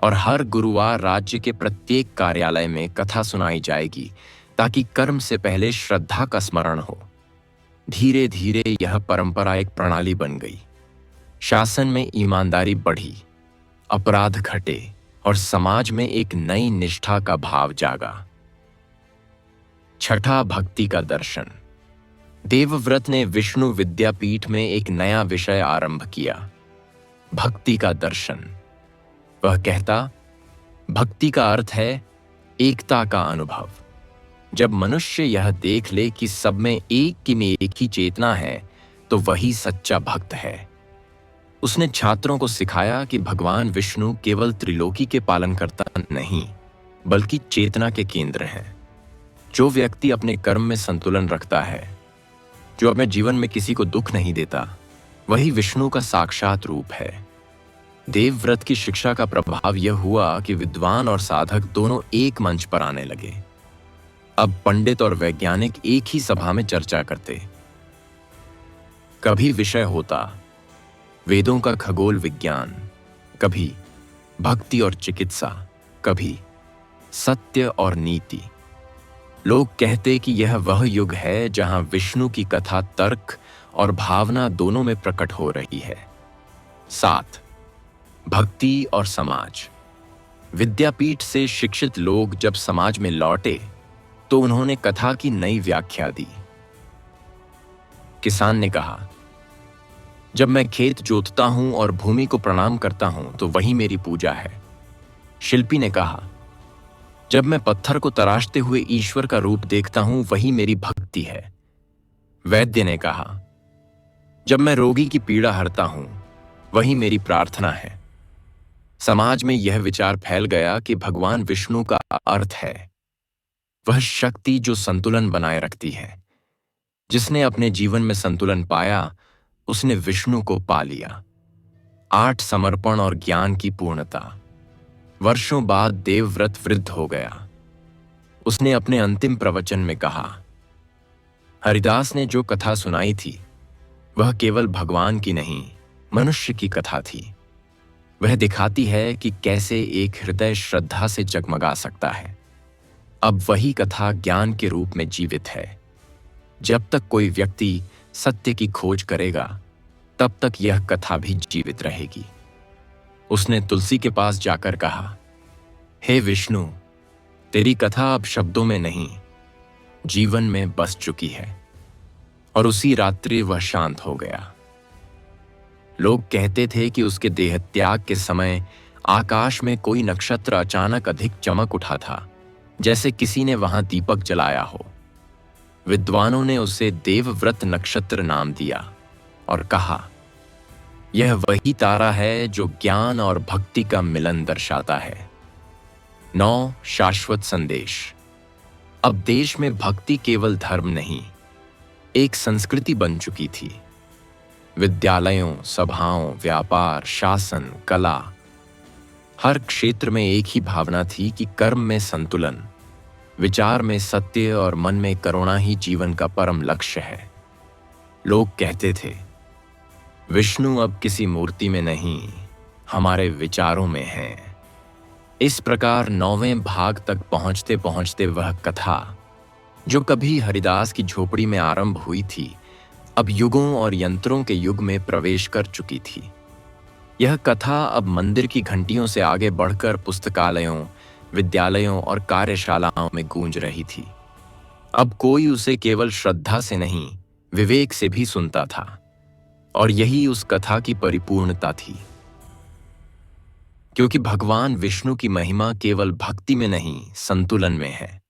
और हर गुरुवार राज्य के प्रत्येक कार्यालय में कथा सुनाई जाएगी ताकि कर्म से पहले श्रद्धा का स्मरण हो। धीरे धीरे यह परंपरा एक प्रणाली बन गई। शासन में ईमानदारी बढ़ी, अपराध घटे और समाज में एक नई निष्ठा का भाव जागा। छठा, भक्ति का दर्शन। देवव्रत ने विष्णु विद्यापीठ में एक नया विषय आरंभ किया, भक्ति का दर्शन। वह कहता, भक्ति का अर्थ है एकता का अनुभव। जब मनुष्य यह देख ले कि सब में एक ही चेतना है तो वही सच्चा भक्त है। उसने छात्रों को सिखाया कि भगवान विष्णु केवल त्रिलोकी के पालनकर्ता नहीं बल्कि चेतना के केंद्र हैं। जो व्यक्ति अपने कर्म में संतुलन रखता है, जो अपने जीवन में किसी को दुख नहीं देता, वही विष्णु का साक्षात रूप है। देवव्रत की शिक्षा का प्रभाव यह हुआ कि विद्वान और साधक दोनों एक मंच पर आने लगे। अब पंडित और वैज्ञानिक एक ही सभा में चर्चा करते। कभी विषय होता वेदों का खगोल विज्ञान, कभी भक्ति और चिकित्सा, कभी सत्य और नीति। लोग कहते कि यह वह युग है जहां विष्णु की कथा तर्क और भावना दोनों में प्रकट हो रही है। 7, भक्ति और समाज। विद्यापीठ से शिक्षित लोग जब समाज में लौटे तो उन्होंने कथा की नई व्याख्या दी। किसान ने कहा, जब मैं खेत जोतता हूं और भूमि को प्रणाम करता हूं तो वही मेरी पूजा है। शिल्पी ने कहा, जब मैं पत्थर को तराशते हुए ईश्वर का रूप देखता हूं वही मेरी भक्ति है। वैद्य ने कहा, जब मैं रोगी की पीड़ा हरता हूं वही मेरी प्रार्थना है। समाज में यह विचार फैल गया कि भगवान विष्णु का अर्थ है वह शक्ति जो संतुलन बनाए रखती है। जिसने अपने जीवन में संतुलन पाया उसने विष्णु को पा लिया। 8, समर्पण और ज्ञान की पूर्णता। वर्षों बाद देवव्रत वृद्ध हो गया। उसने अपने अंतिम प्रवचन में कहा, हरिदास ने जो कथा सुनाई थी वह केवल भगवान की नहीं, मनुष्य की कथा थी। वह दिखाती है कि कैसे एक हृदय श्रद्धा से जगमगा सकता है। अब वही कथा ज्ञान के रूप में जीवित है। जब तक कोई व्यक्ति सत्य की खोज करेगा तब तक यह कथा भी जीवित रहेगी। उसने तुलसी के पास जाकर कहा, हे विष्णु, तेरी कथा अब शब्दों में नहीं जीवन में बस चुकी है। और उसी रात्रि वह शांत हो गया। लोग कहते थे कि उसके देह त्याग के समय आकाश में कोई नक्षत्र अचानक अधिक चमक उठा था, जैसे किसी ने वहां दीपक जलाया हो। विद्वानों ने उसे देवव्रत नक्षत्र नाम दिया और कहा, यह वही तारा है जो ज्ञान और भक्ति का मिलन दर्शाता है। 9, शाश्वत संदेश। अब देश में भक्ति केवल धर्म नहीं, एक संस्कृति बन चुकी थी। विद्यालयों, सभाओं, व्यापार, शासन, कला, हर क्षेत्र में एक ही भावना थी कि कर्म में संतुलन, विचार में सत्य और मन में करुणा ही जीवन का परम लक्ष्य है। लोग कहते थे, विष्णु अब किसी मूर्ति में नहीं, हमारे विचारों में है। इस प्रकार 9वें भाग तक पहुंचते पहुंचते वह कथा जो कभी हरिदास की झोपड़ी में आरंभ हुई थी, अब युगों और यंत्रों के युग में प्रवेश कर चुकी थी। यह कथा अब मंदिर की घंटियों से आगे बढ़कर पुस्तकालयों, विद्यालयों और कार्यशालाओं में गूंज रही थी। अब कोई उसे केवल श्रद्धा से नहीं, विवेक से भी सुनता था, और यही उस कथा की परिपूर्णता थी। क्योंकि भगवान विष्णु की महिमा केवल भक्ति में नहीं, संतुलन में है।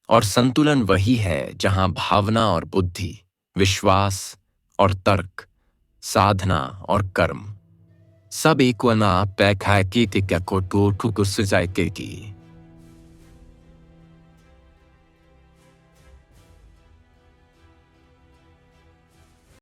और संतुलन वही है जहां भावना और बुद्धि, विश्वास और तर्क, साधना और कर्म सब एक